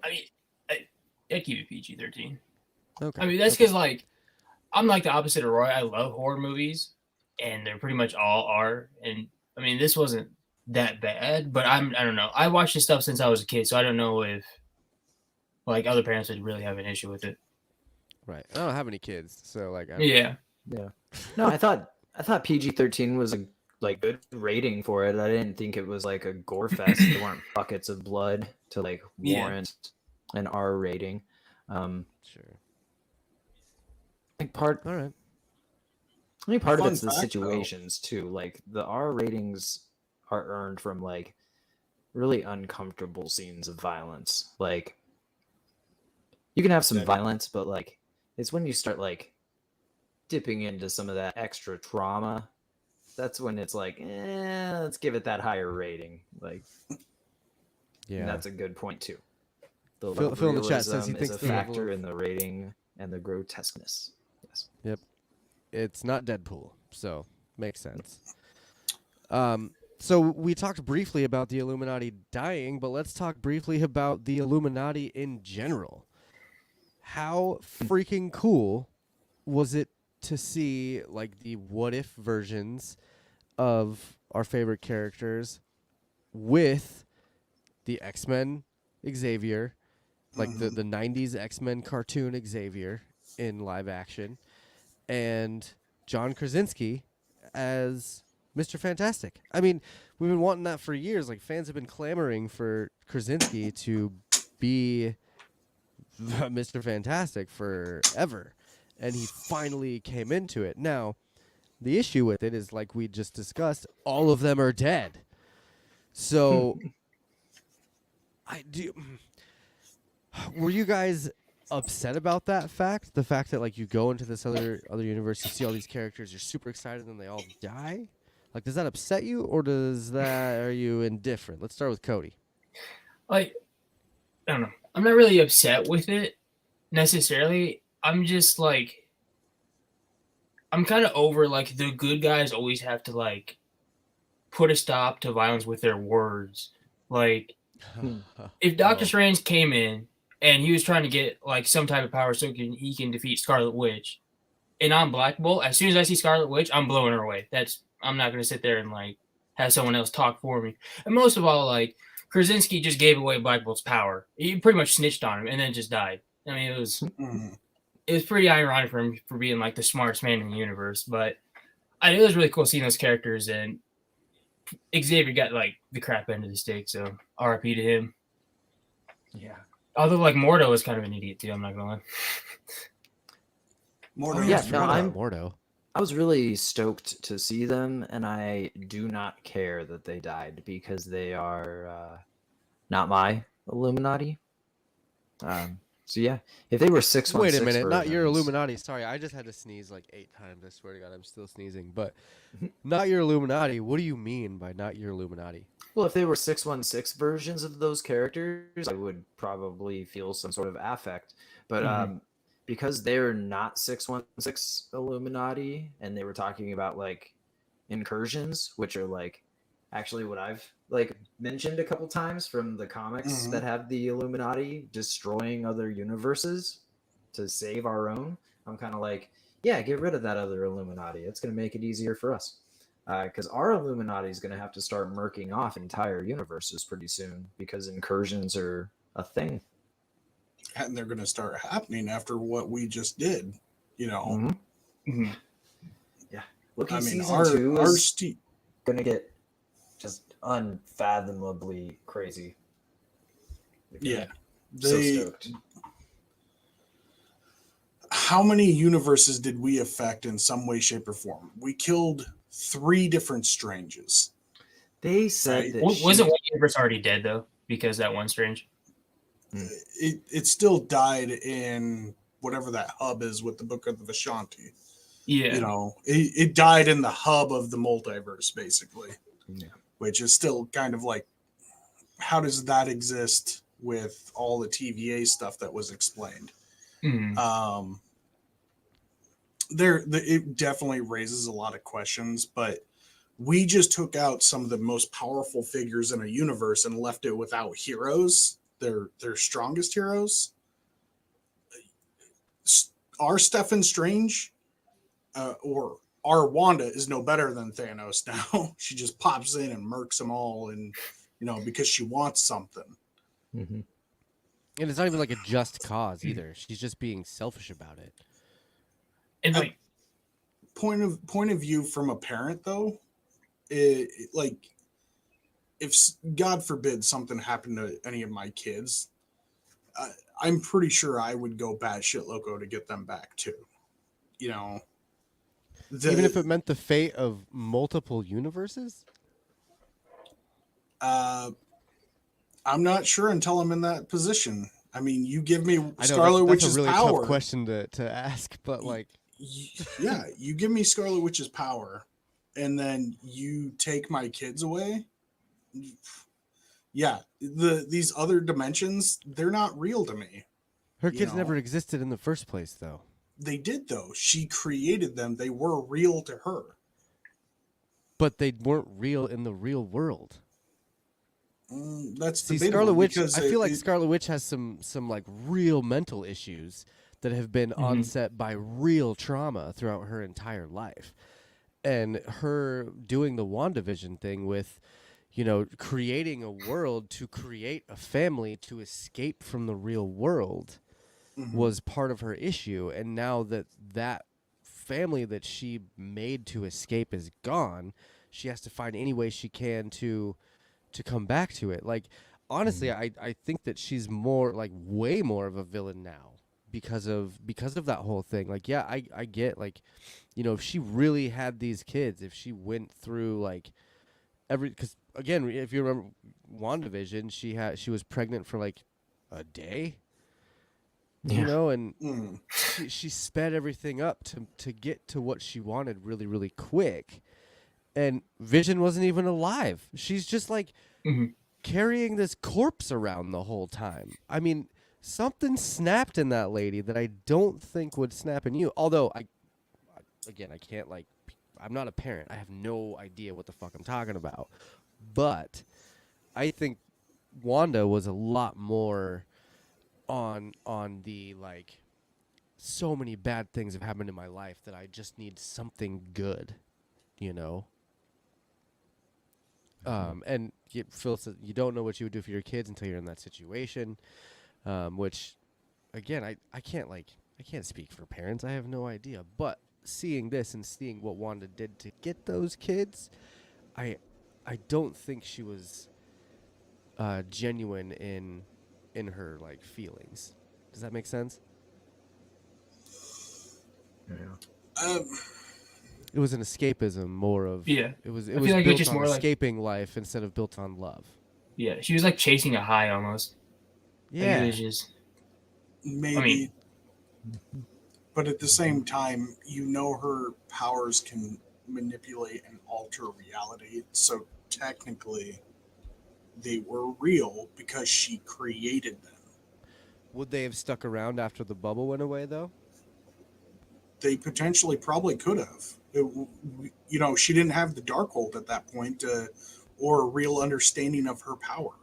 I'd keep it PG-13. Okay. I mean, that's because like I'm like the opposite of Roy. I love horror movies, and they're pretty much all are. And I mean, this wasn't that bad, but I don't know. I watched this stuff since I was a kid, so I don't know if like other parents would really have an issue with it. Right. I don't have any kids, so like. Yeah. No, I thought PG-13 was a good rating for it. I didn't think it was like a gore fest. There weren't buckets of blood to like warrant an R rating. Sure. I think part All right. I think part of Fun it's the fact, situations too. Like the R ratings are earned from like really uncomfortable scenes of violence. Like you can have some violence, but like it's when you start like dipping into some of that extra trauma, that's when it's like, let's give it that higher rating. Like, Yeah, that's a good point too. The Phil in the chat says he realism thinks is a the level factor of- in the rating and the grotesqueness. Yes. Yep. It's not Deadpool, so makes sense. So we talked briefly about the Illuminati dying, but let's talk briefly about the Illuminati in general. How freaking cool was it to see like the what if versions of our favorite characters with the X-Men Xavier, like the 90s X-Men cartoon Xavier in live action, and John Krasinski as Mr. Fantastic. I mean, we've been wanting that for years. Like, fans have been clamoring for Krasinski to be Mr. Fantastic forever, and he finally came into it. Now, the issue with it is, like we just discussed, all of them are dead. So, were you guys upset about that fact? The fact that like you go into this other universe, you see all these characters, you're super excited, and they all die. Like, does that upset you, or are you indifferent? Let's start with Cody. Like, I don't know. I'm not really upset with it necessarily. I'm just like, I'm kind of over like the good guys always have to like put a stop to violence with their words. Like, if Doctor Strange came in and he was trying to get like some type of power so he can defeat Scarlet Witch, and I'm Black Bolt, as soon as I see Scarlet Witch, I'm blowing her away. I'm not gonna sit there and like have someone else talk for me. And most of all, like Krasinski just gave away Black Bolt's power. He pretty much snitched on him and then just died. I mean, it was pretty ironic for him for being like the smartest man in the universe. But it was really cool seeing those characters, and Xavier got like the crap end of the stick, so RIP to him. Yeah. Although like Mordo was kind of an idiot too, I'm not gonna lie. Mordo. Yeah, no, Mordo. I was really stoked to see them, and I do not care that they died because they are not my Illuminati. So yeah, if they were 616 Wait a minute, not your versions- Illuminati. Sorry, I just had to sneeze like 8 times. I swear to God, I'm still sneezing. But not your Illuminati. What do you mean by not your Illuminati? Well, if they were 616 versions of those characters, I would probably feel some sort of affect. But because they're not 616 Illuminati, and they were talking about like incursions, which are like actually what I've like mentioned a couple times from the comics that have the Illuminati destroying other universes to save our own. I'm kind of like, yeah, get rid of that other Illuminati. It's going to make it easier for us. Because our Illuminati is going to have to start murking off entire universes pretty soon because incursions are a thing. And they're going to start happening after what we just did, you know. Yeah. Look, I mean, season 2 our is going to get just unfathomably crazy. Yeah. So stoked. How many universes did we affect in some way, shape, or form? We killed 3 different Stranges. They said that Wasn't one universe already dead though? Because that one Strange. It still died in whatever that hub is with the Book of the Vishanti. Yeah. You know, it died in the hub of the multiverse, basically. Yeah. Which is still kind of like, how does that exist with all the TVA stuff that was explained. Mm. It definitely raises a lot of questions, but we just took out some of the most powerful figures in a universe and left it without heroes, their strongest heroes. Our Stephen Strange or our Wanda is no better than Thanos now. She just pops in and murks them all, and because she wants something. Mm-hmm. And it's not even like a just cause either. She's just being selfish about it. And like point of view from a parent, though, like if God forbid something happened to any of my kids, I'm pretty sure I would go batshit loco to get them back too. Even if it meant the fate of multiple universes? I'm not sure until I'm in that position. I mean, you give me I know, Scarlet that's Witch's a really power. tough question to ask, but like, yeah, you give me Scarlet Witch's power, and then you take my kids away. Yeah, these other dimensions, they're not real to me. Her kids never existed in the first place, though. They did, though. She created them. They were real to her. But they weren't real in the real world. That's debatable. Scarlet Witch. I feel like Scarlet Witch has some like real mental issues that have been onset by real trauma throughout her entire life, and her doing the WandaVision thing with, creating a world to create a family to escape from the real world was part of her issue. And now that family that she made to escape is gone, she has to find any way she can to come back to it. Like, honestly, I think that she's more, like, way more of a villain now because of that whole thing. Like, yeah, I get, like, if she really had these kids, if she went through, like, because again, if you remember WandaVision, she was pregnant for like a day, and she sped everything up to get to what she wanted really, really quick. And Vision wasn't even alive. She's just like carrying this corpse around the whole time. I mean, something snapped in that lady that I don't think would snap in you. Although I can't, like, I'm not a parent. I have no idea what the fuck I'm talking about. But I think Wanda was a lot more on the, like, so many bad things have happened in my life that I just need something good, And Phil said you don't know what you would do for your kids until you're in that situation, which, again, I can't speak for parents. I have no idea. But seeing this and seeing what Wanda did to get those kids, I don't think she was genuine in her, like, feelings. Does that make sense? Yeah. It was an escapism more of It was I feel like built it's just on more escaping life instead of built on love. Yeah, she was like chasing a high almost. Yeah. Like, it was just maybe. But at the same time, her powers can manipulate and alter reality. So technically, they were real because she created them. Would they have stuck around after the bubble went away, though? They potentially probably could have. She didn't have the Darkhold at that point, or a real understanding of her power.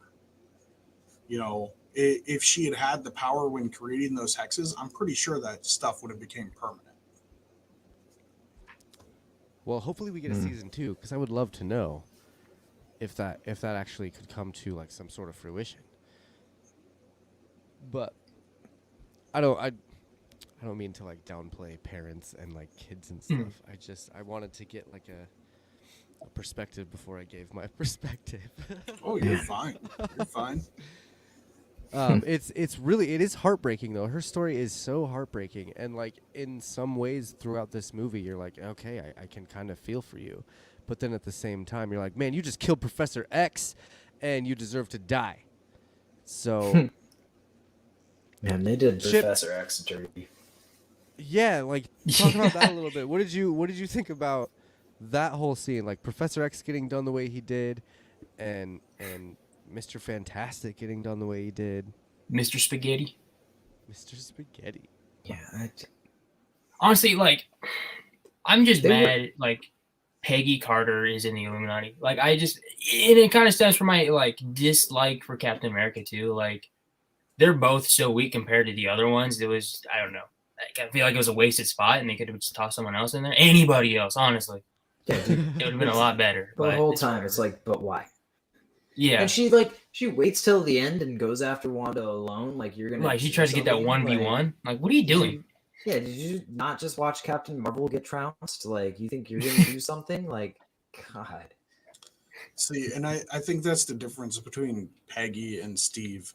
If she had had the power when creating those hexes, I'm pretty sure that stuff would have became permanent. Well, hopefully we get a season 2, because I would love to know if that actually could come to, like, some sort of fruition. But I don't mean to, like, downplay parents and, like, kids and stuff. I wanted to get, like, a perspective before I gave my perspective. Oh, you're fine. You're fine. It is heartbreaking, though. Her story is so heartbreaking, and, like, in some ways throughout this movie, you're like, okay, I can kind of feel for you, but then at the same time, you're like, man, you just killed Professor X, and you deserve to die. So, man, they did Professor X dirty. Yeah, like, talk about that a little bit. What did you think about that whole scene? Like, Professor X getting done the way he did, and Mr. Fantastic getting done the way he did. Mr. Spaghetti. Mr. Spaghetti. Yeah. Honestly, like, I'm just mad. Like, Peggy Carter is in the Illuminati. Like, and it kind of stems from my like dislike for Captain America too. Like, they're both so weak compared to the other ones. It was, I don't know. Like, I feel like it was a wasted spot, and they could have just tossed someone else in there. Anybody else, honestly. Yeah, dude. It would have been a lot better. The whole time, it's like, but why? Yeah. And she waits till the end and goes after Wanda alone. Like, you're gonna. Like, she tries to get that 1v1. Like, what are you doing? Did you not just watch Captain Marvel get trounced? Like, you think you're gonna do something? Like, God. See, and I think that's the difference between Peggy and Steve.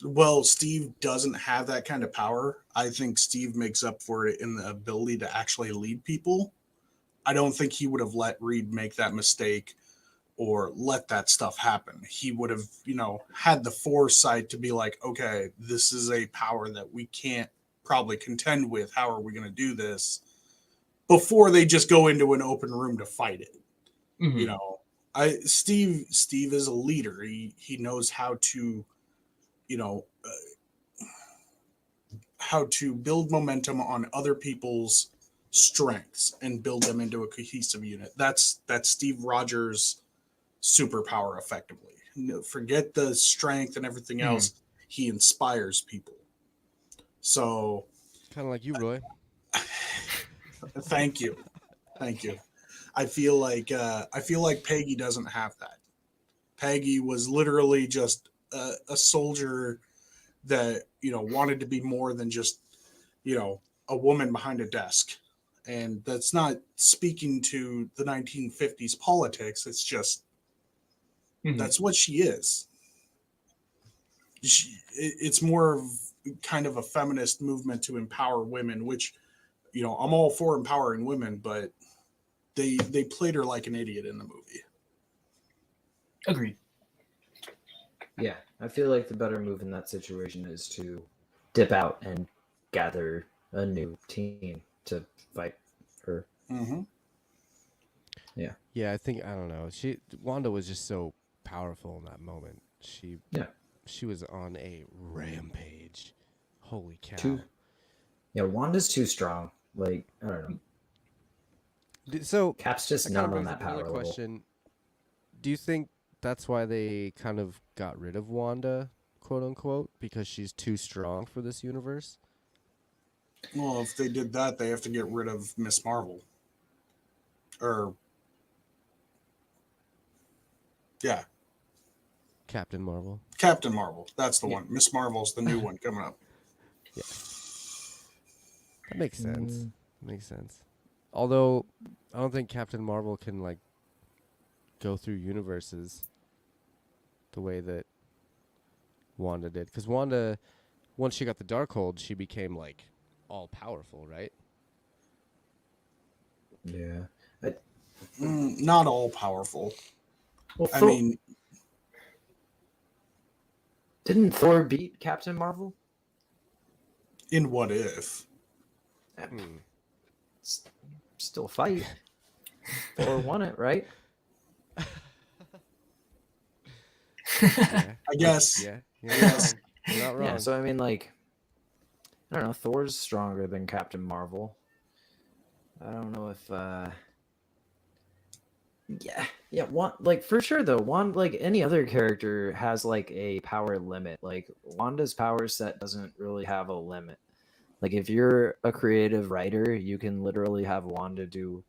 Well, Steve doesn't have that kind of power. I think Steve makes up for it in the ability to actually lead people. I don't think he would have let Reed make that mistake or let that stuff happen. He would have, had the foresight to be like, okay, this is a power that we can't probably contend with. How are we going to do this? Before they just go into an open room to fight it. Mm-hmm. Steve is a leader. He knows how to, how to build momentum on other people's strengths and build them into a cohesive unit. That's Steve Rogers' superpower effectively. Forget the strength and everything else. He inspires people. So kind of like you, Roy. Thank you. I feel like Peggy doesn't have that. Peggy was literally just a soldier that wanted to be more than just a woman behind a desk, and that's not speaking to the 1950s politics. It's just that's what she is. It's more of kind of a feminist movement to empower women, which I'm all for empowering women, but they played her like an idiot in the movie. Agreed. Yeah, I feel like the better move in that situation is to dip out and gather a new team to fight her. Mm-hmm. Yeah. Yeah, I don't know. Wanda was just so powerful in that moment. She was on a rampage. Holy cow. Wanda's too strong. Like, I don't know. So Cap's just not on that power level. Question. Do you think that's why they kind of got rid of Wanda, quote unquote, because she's too strong for this universe? Well, if they did that, they have to get rid of Miss Marvel. Captain Marvel. Captain Marvel. That's the one. Miss Marvel's the new one coming up. Yeah. That makes sense. Makes sense. Although I don't think Captain Marvel can like go through universes the way that Wanda did. Because Wanda, once she got the Darkhold, she became like all powerful, right? Yeah. Not all powerful. Well, I mean, didn't Thor beat Captain Marvel? In What If? Still fight. Thor won it, right? Yeah. I guess. Yeah. You're not wrong. Yeah, so I mean, like, I don't know. Thor's stronger than Captain Marvel. I don't know if, like for sure though. Like any other character has like a power limit. Like Wanda's power set doesn't really have a limit. Like if you're a creative writer, you can literally have Wanda do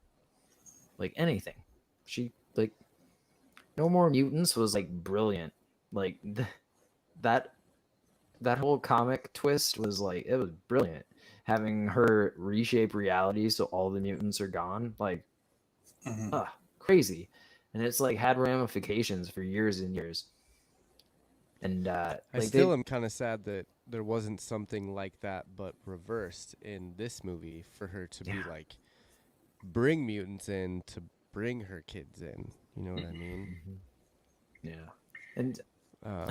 like anything. She like No More Mutants was like brilliant. Like that whole comic twist was like, it was brilliant. Having her reshape reality so all the mutants are gone, like crazy. And it's like had ramifications for years and years. And I still am kind of sad that there wasn't something like that but reversed in this movie for her to be like bring mutants in to bring her kids in. You know what I mean? Yeah. And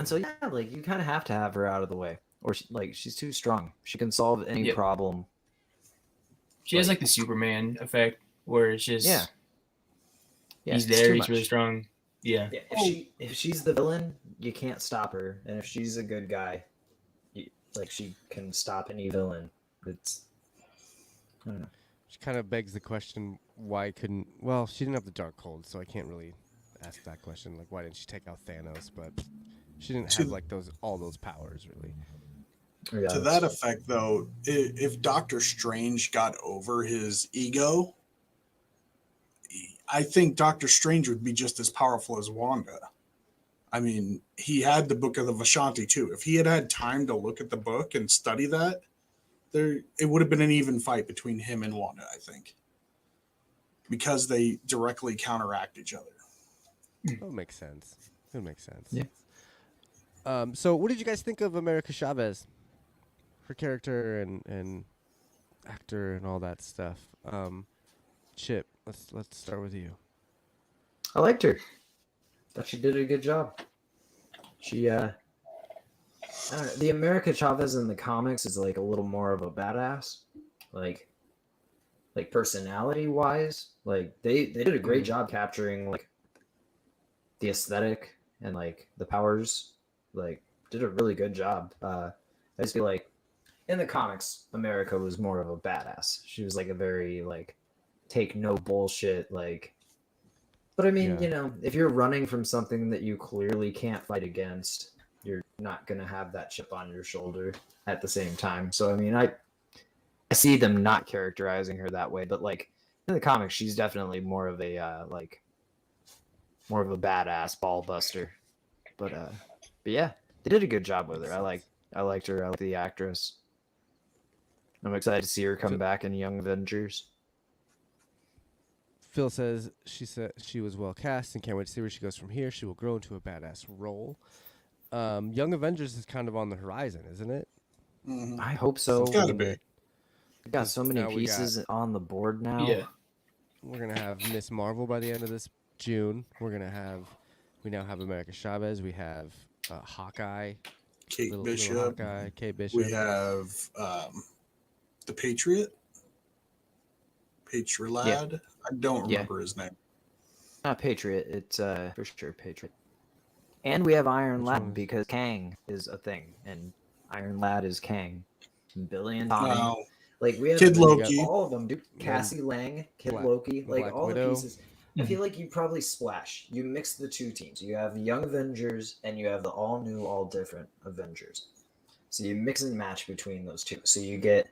so like you kind of have to have her out of the way, or she's too strong. She can solve any problem. She has like the Superman effect, where it's just he's there, he's much. really strong. Yeah. Yeah, if she's the villain, you can't stop her, and if she's a good guy, she can stop any villain. It's I don't know. Which kind of begs the question, why couldn't? Well, she didn't have the Darkhold, so I can't really ask that question. Like, why didn't she take out Thanos? But she didn't have like all those powers, really. Yeah, To that effect, though, if Doctor Strange got over his ego, I think Doctor Strange would be just as powerful as Wanda. I mean, he had the Book of the Vishanti too. If he had had time to look at the book and study that, it would have been an even fight between him and Wanda, I think, because they directly counteract each other. That makes sense. That makes sense. Yeah. So, what did you guys think of America Chavez? Her character and actor and all that stuff. Chip, let's start with you. I liked her. Thought she did a good job. She I don't know, the America Chavez in the comics is like a little more of a badass, like personality wise. Like they did a great job capturing like the aesthetic and like the powers. Like did a really good job. I just feel like in the comics, America was more of a badass. She was like a very like take no bullshit like. But I mean, if you're running from something that you clearly can't fight against, you're not gonna have that chip on your shoulder at the same time. So I mean, I see them not characterizing her that way, but like in the comics, she's definitely more of a badass ball buster. But yeah, they did a good job with her. I liked her. I like the actress. I'm excited to see her come back in Young Avengers. Phil says she was well cast and can't wait to see where she goes from here. She will grow into a badass role. Young Avengers is kind of on the horizon, isn't it? Mm-hmm. I hope so. It's gotta be. We've got so many pieces on the board now. Yeah. We're gonna have Miss Marvel by the end of this June. We now have America Chavez. We have Hawkeye, Kate little Bishop. Hawkeye, Kate Bishop. We have the Patriot. Lad. Yeah. I don't remember his name. Not Patriot. It's for sure Patriot. And we have Iron Lad because Kang is a thing, and Iron Lad is Kang. Billy and Tommy. Wow. Like we have Kid Loki. all of them, dude. Cassie Lang, Kid Loki, like Black all Widow. the pieces. I feel like you probably splash. You mix the two teams. You have the Young Avengers and you have the all new, all different Avengers. So you mix and match between those two. So you get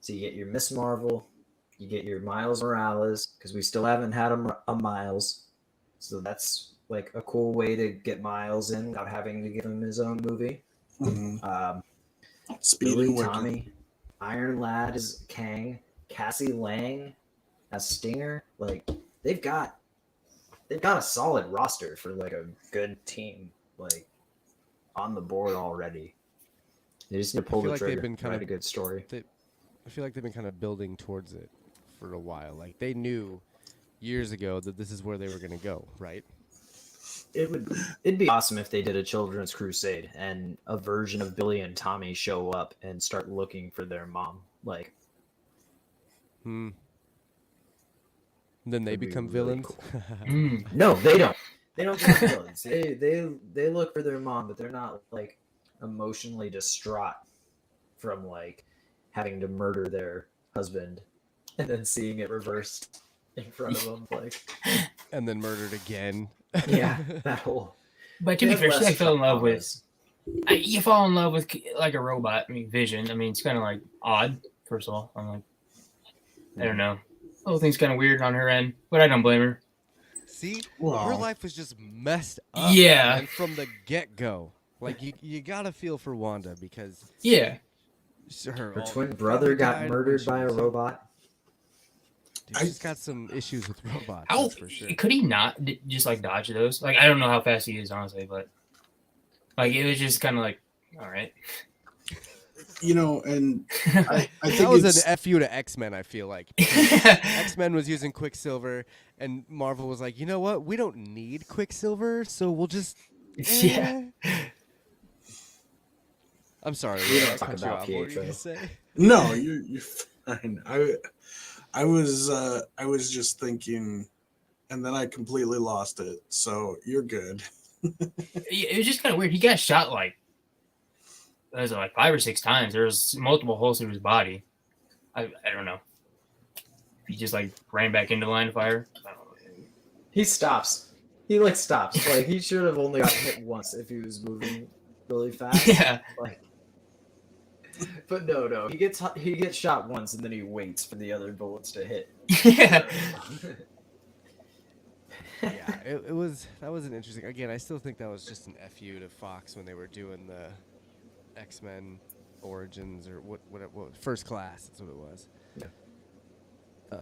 your Miss Marvel, you get your Miles Morales, because we still haven't had a Miles. So that's like a cool way to get Miles in without having to give him his own movie. Mm-hmm. Billy, Tommy, Iron Lad is Kang, Cassie Lang as Stinger. Like they've got a solid roster for like a good team, like on the board already. They just need to pull the trigger. Write a good story. I feel like they've been kind of building towards it for a while. Like they knew years ago that this is where they were going to go, right? It'd be awesome if they did a Children's Crusade and a version of Billy and Tommy show up and start looking for their mom. Like, then they become really villains. Cool. No, they don't. They don't become villains. They look for their mom, but they're not like emotionally distraught from like having to murder their husband and then seeing it reversed in front of them, like, and then murdered again. Yeah, that whole. But to be fair, she fell in love with. You fall in love with like a robot. I mean, Vision. I mean, it's kind of like odd. First of all, I'm like, I don't know. The whole thing's kind of weird on her end, but I don't blame her. See, her life was just messed up. Yeah, man, from the get-go. Like you gotta feel for Wanda because her twin brother got murdered by a robot. Dude, she's got some issues with robots. That's for sure. Could he not just like dodge those? Like I don't know how fast he is, honestly, but like it was just kind of like, all right. And I think that was an FU to X-Men, I feel like. X-Men was using Quicksilver, and Marvel was like, you know what? We don't need Quicksilver, so we'll just... Yeah. I'm sorry. We don't talk What about were you going to say? No, you're fine. I was just thinking and then I completely lost it. So you're good. It was just kind of weird. He got shot like 5 or 6 times. There was multiple holes through his body. I don't know. He just like ran back into the line of fire. I don't know. He stops. He like stops. Like he should have only got hit once if he was moving really fast. Yeah. Like, but no. He gets shot once and then he waits for the other bullets to hit. Yeah. Yeah, that was an interesting. Again, I still think that was just an FU to Fox when they were doing the X-Men Origins or what First Class. That's what it was. Yeah.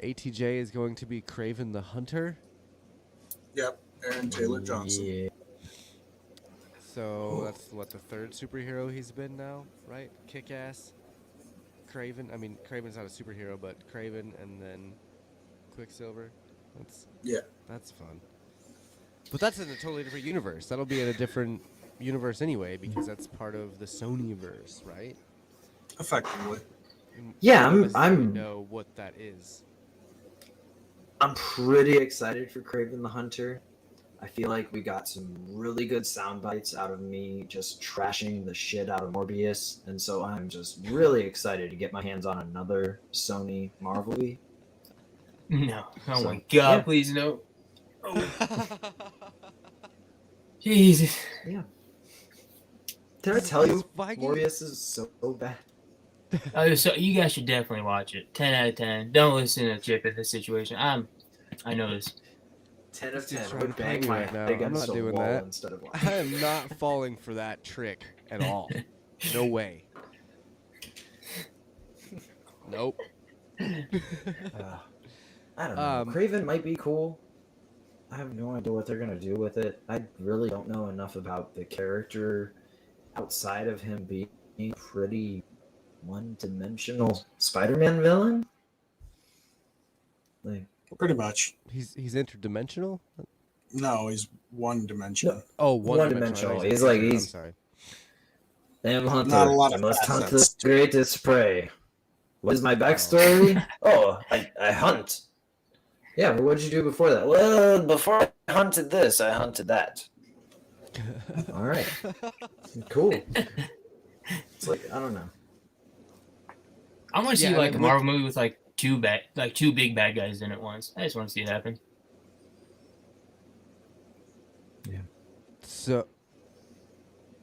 ATJ is going to be Kraven the Hunter. Yep, Aaron Taylor Johnson. Yeah. So that's what the third superhero he's been now, right? Kick-Ass, Kraven. I mean, Kraven's not a superhero, but Kraven and then Quicksilver. That's fun. But that's in a totally different universe. That'll be in a different universe anyway because that's part of the Sonyverse, right? Effectively. And Yeah, we don't necessarily I'm know what that is. I'm pretty excited for Kraven the Hunter. I feel like we got some really good sound bites out of me just trashing the shit out of Morbius, and so I'm just really excited to get my hands on another Sony Marvel-y. No. Oh So, my God! yeah. Please no. Oh. Jesus. Yeah. Did I tell you Feige? Morbius is so bad? So you guys should definitely watch it. 10 out of 10. Don't listen to Chip in this situation. I know this. 10 of This dude's 10. trying Would to play bang me my right now. head I'm against not a doing wall that. instead of I am not falling for that trick at all. No way. Nope. I don't know. Kraven might be cool. I have no idea what they're gonna do with it. I really don't know enough about the character outside of him being a pretty one-dimensional Spider-Man villain. Like, Pretty much. He's interdimensional? No, he's one dimension. No. Oh, One-dimensional. I thought you He's said like- I'm he's- sorry. I am Hunter. Not a lot I of must hunt the facets. greatest prey. What is my backstory? Oh, I hunt. Yeah, but what did you do before that? Well, before I hunted this, I hunted that. All right. Cool. It's like, I don't know. I want to Yeah, see and like it a Marvel movie with like two big bad guys in it once. I just want to see it happen.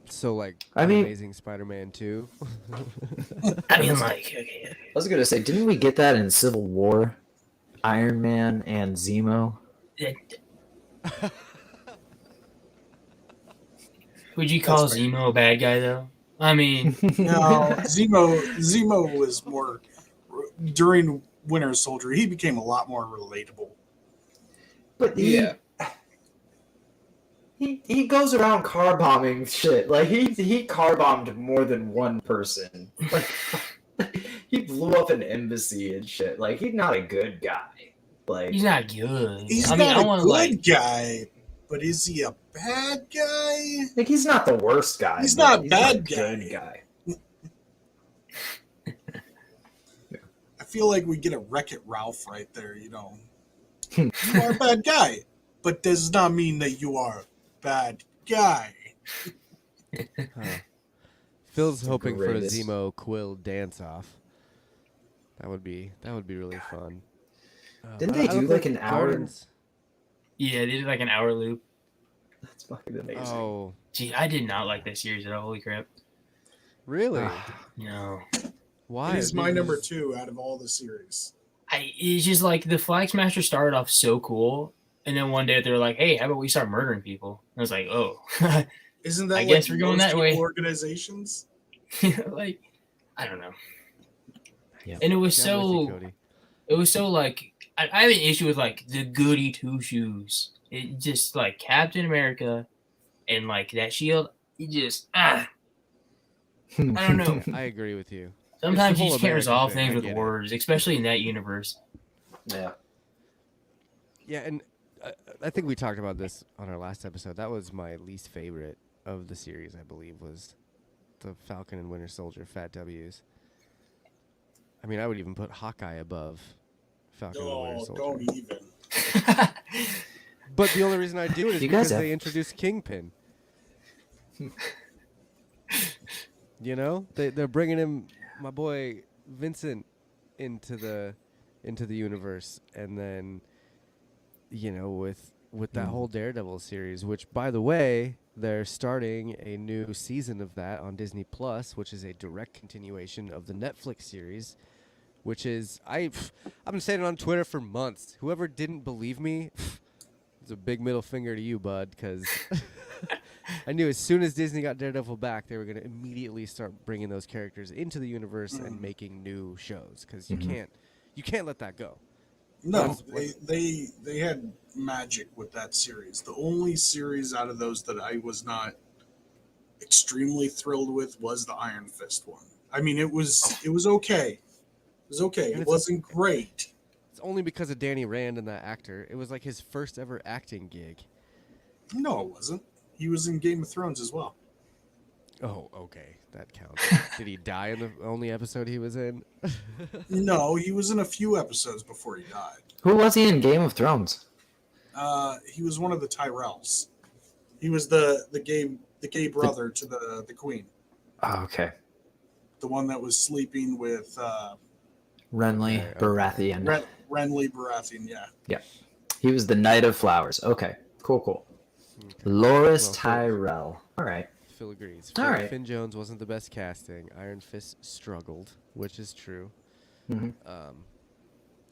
So like, I mean- Amazing Spider-Man 2. I mean, like, okay. I was gonna say, didn't we get that in Civil War? Iron Man and Zemo. Would you call That's right. Zemo a bad guy though? I mean, No, Zemo was more during Winter Soldier. He became a lot more relatable. But Yeah. he goes around car bombing shit. Like he car bombed more than one person. Like he blew up an embassy and shit. Like he's not a good guy. Like he's not good. He's I mean, not I a want good to like. guy, but is he a bad guy? like he's not the worst guy. He's but not a he's bad a good guy. I feel like we get a Wreck-It Ralph right there, you know. You are a bad guy, but does not mean that you are a bad guy. Huh. Phil's hoping for a greatest. Zemo Quill dance-off. That would be really fun. Didn't I they don't do like think an hour? Guardians- Yeah, they did like an hour loop. That's fucking amazing. Oh, Gee, I did not like that series at all. Holy crap! really? No, Why? It is my number Because- 2 out of all the series. it's just like the Flag Smasher started off so cool, and then one day they were like, "Hey, how about we start murdering people?" And I was like, "Oh." Isn't that I like guess we're going most that way. evil organizations? Like, I don't know. Yeah. And it was Yeah, I'm with you, so, Cody. it was so like, I have an issue with like the goody two shoes. It just like Captain America and like that shield. It just I don't know. I agree with you. Sometimes you whole just can't American resolve thing, things I with get it. words, especially in that universe. Yeah. Yeah, and I think we talked about this on our last episode. That was my least favorite of the series, I believe, was the Falcon and Winter Soldier Fat W's. I mean, I would even put Hawkeye above Falcon and Winter Oh, Soldier. don't even. But the only reason I do it is You guys because have- they introduced Kingpin. You know, they're bringing him, my boy Vincent, into the universe, and then, you know, with that whole Daredevil series, which, by the way, they're starting a new season of that on Disney Plus, which is a direct continuation of the Netflix series, which is I've been saying it on Twitter for months. Whoever didn't believe me, it's a big middle finger to you, bud, because I knew as soon as Disney got Daredevil back, they were going to immediately start bringing those characters into the universe and making new shows, because you can't let that go. No, they had magic with that series. The only series out of those that I was not extremely thrilled with was the Iron Fist one. I mean, it was okay. It was okay. And It wasn't great. It's only because of Danny Rand and that actor. It was like his first ever acting gig. No, it wasn't. He was in Game of Thrones as well. Oh, okay. That counts. Did he die in the only episode he was in? No, he was in a few episodes before he died. Who was he in Game of Thrones? He was one of the Tyrells. He was the gay brother to the queen. Oh, okay. The one that was sleeping with Renly Baratheon. Renly Baratheon, yeah. He was the Knight of Flowers. Okay, cool. Okay. Loras Well, Tyrell. All right. Phil agrees. All right. Finn Jones wasn't the best casting. Iron Fist struggled, which is true. Mhm.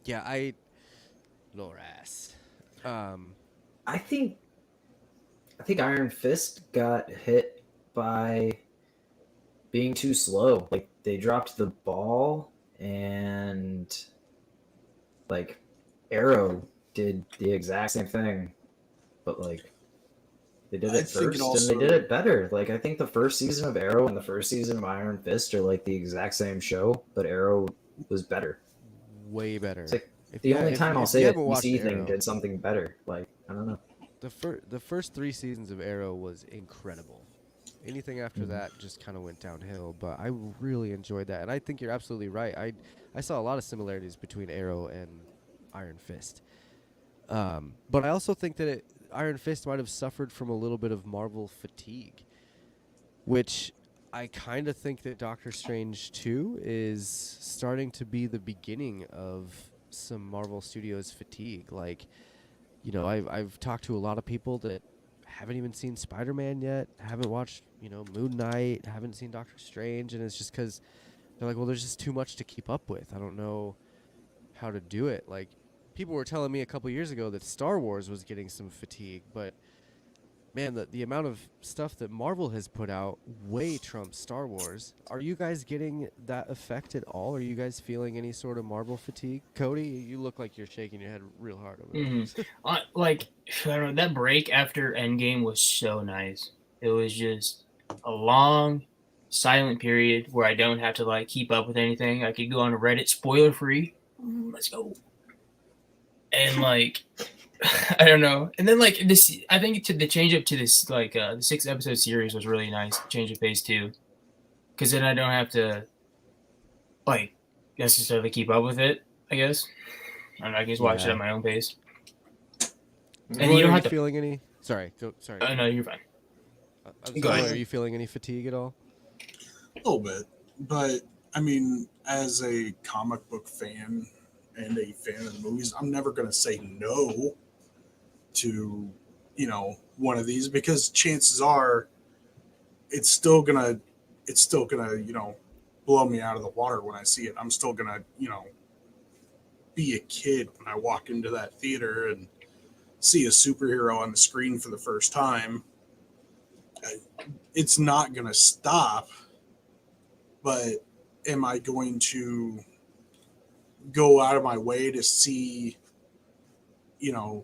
Yeah, Loras. I think Iron Fist got hit by being too slow. Like, they dropped the ball, and like Arrow did the exact same thing, but like they did it first and they did it better. Like, I think the first season of Arrow and the first season of Iron Fist are like the exact same show, but Arrow was better. Way better. It's like the only time I'll say a DC thing did something better. Like, I don't know. The first 3 seasons of Arrow was incredible. Anything after that just kind of went downhill, but I really enjoyed that. And I think you're absolutely right. I saw a lot of similarities between Arrow and Iron Fist. But I also think that Iron Fist might have suffered from a little bit of Marvel fatigue, which I kind of think that Doctor Strange 2 is starting to be the beginning of some Marvel Studios fatigue. Like, you know, I've talked to a lot of people that haven't even seen Spider-Man yet, haven't watched, you know, Moon Knight, haven't seen Doctor Strange, and it's just because they're like, well, there's just too much to keep up with. I don't know how to do it. Like, people were telling me a couple years ago that Star Wars was getting some fatigue, but man, the amount of stuff that Marvel has put out way trumps Star Wars. Are you guys getting that effect at all? Are you guys feeling any sort of Marvel fatigue? Cody, you look like you're shaking your head real hard over there. Like, I don't know, that break after Endgame was so nice. It was just a long, silent period where I don't have to like keep up with anything. I could go on Reddit, spoiler free. Let's go. And like, I don't know. And then like this, I think the change up to this like the 6-episode series was really nice. Change of pace too, because then I don't have to like necessarily keep up with it. I guess, and I can just watch it at my own pace. And you don't have to feeling any. Sorry, sorry. No, you're fine. Go ahead. Are you feeling any fatigue at all? A little bit, but I mean, as a comic book fan and a fan of the movies, I'm never going to say no to, you know, one of these, because chances are it's still gonna, you know, blow me out of the water when I see it. I'm still gonna, you know, be a kid when I walk into that theater and see a superhero on the screen for the first time. It's not gonna stop, but am I going to go out of my way to see, you know,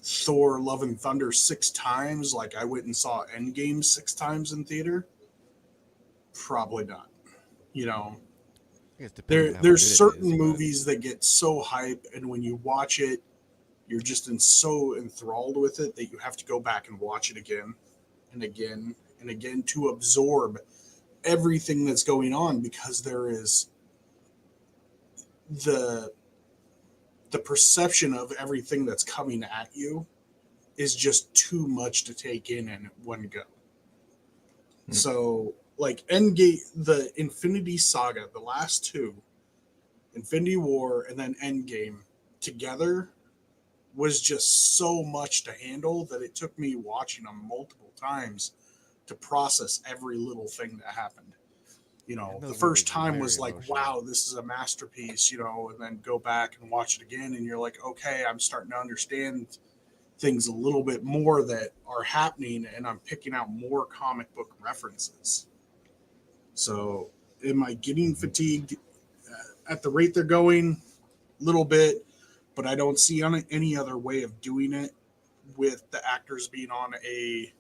Thor Love and Thunder 6 times like I went and saw Endgame 6 times in theater? Probably not. You know, there's certain movies that get so hype, and when you watch it, you're just so enthralled with it that you have to go back and watch it again and again and again to absorb everything that's going on, because there is the the perception of everything that's coming at you is just too much to take in one go. So, like Endgame, the Infinity Saga, the last two, Infinity War and then Endgame together was just so much to handle that it took me watching them multiple times to process every little thing that happened. You know, the first time was like, wow, this is a masterpiece, you know, and then go back and watch it again and you're like, okay, I'm starting to understand things a little bit more that are happening and I'm picking out more comic book references. So am I getting fatigued at the rate they're going? A little bit, but I don't see any other way of doing it with the actors being on a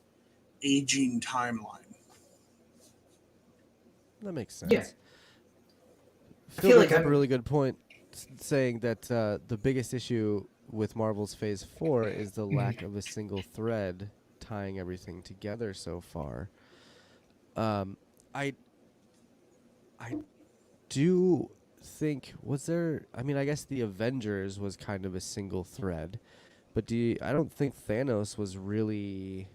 aging timeline. That makes sense. Yeah. Phil brings up a really good point, saying that the biggest issue with Marvel's Phase 4 is the lack of a single thread tying everything together so far. I do think, was there... I mean, I guess the Avengers was kind of a single thread, but I don't think Thanos was really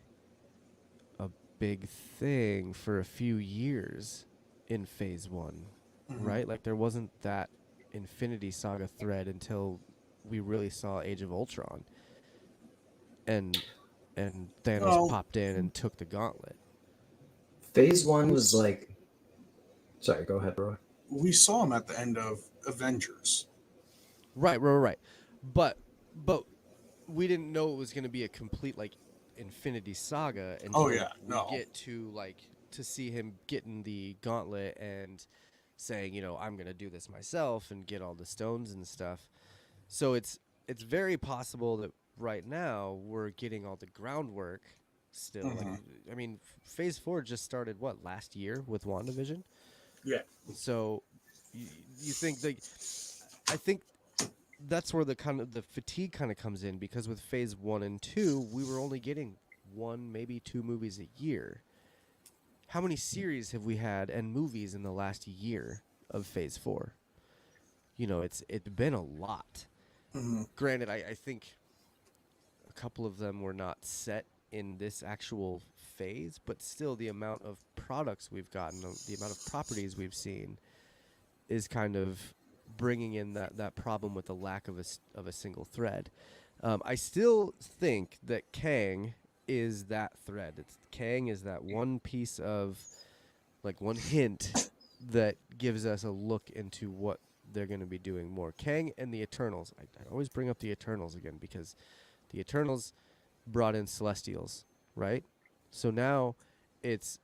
a big thing for a few years in Phase 1, right? Like, there wasn't that Infinity Saga thread until we really saw Age of Ultron. And Thanos popped in and took the gauntlet. Phase 1 was like... Sorry, go ahead, Roy. We saw him at the end of Avengers. Right. But we didn't know it was going to be a complete, like, Infinity Saga until we get to, like, to see him getting the gauntlet and saying, you know, I'm going to do this myself and get all the stones and stuff. So it's very possible that right now we're getting all the groundwork still. Like, I mean, Phase 4 just started, what, last year with WandaVision? Yeah. So you think that... I think that's where the fatigue kind of comes in, because with Phase 1 and 2, we were only getting 1, maybe 2 movies a year. How many series have we had and movies in the last year of Phase 4? You know, it's been a lot. Granted, I think a couple of them were not set in this actual phase, but still the amount of products we've gotten, the amount of properties we've seen is kind of bringing in that problem with the lack of a single thread. I still think that Kang is that thread. Kang is that one piece of, like, one hint that gives us a look into what they're going to be doing more. Kang and the Eternals. I always bring up the Eternals again because the Eternals brought in Celestials, right? So now it's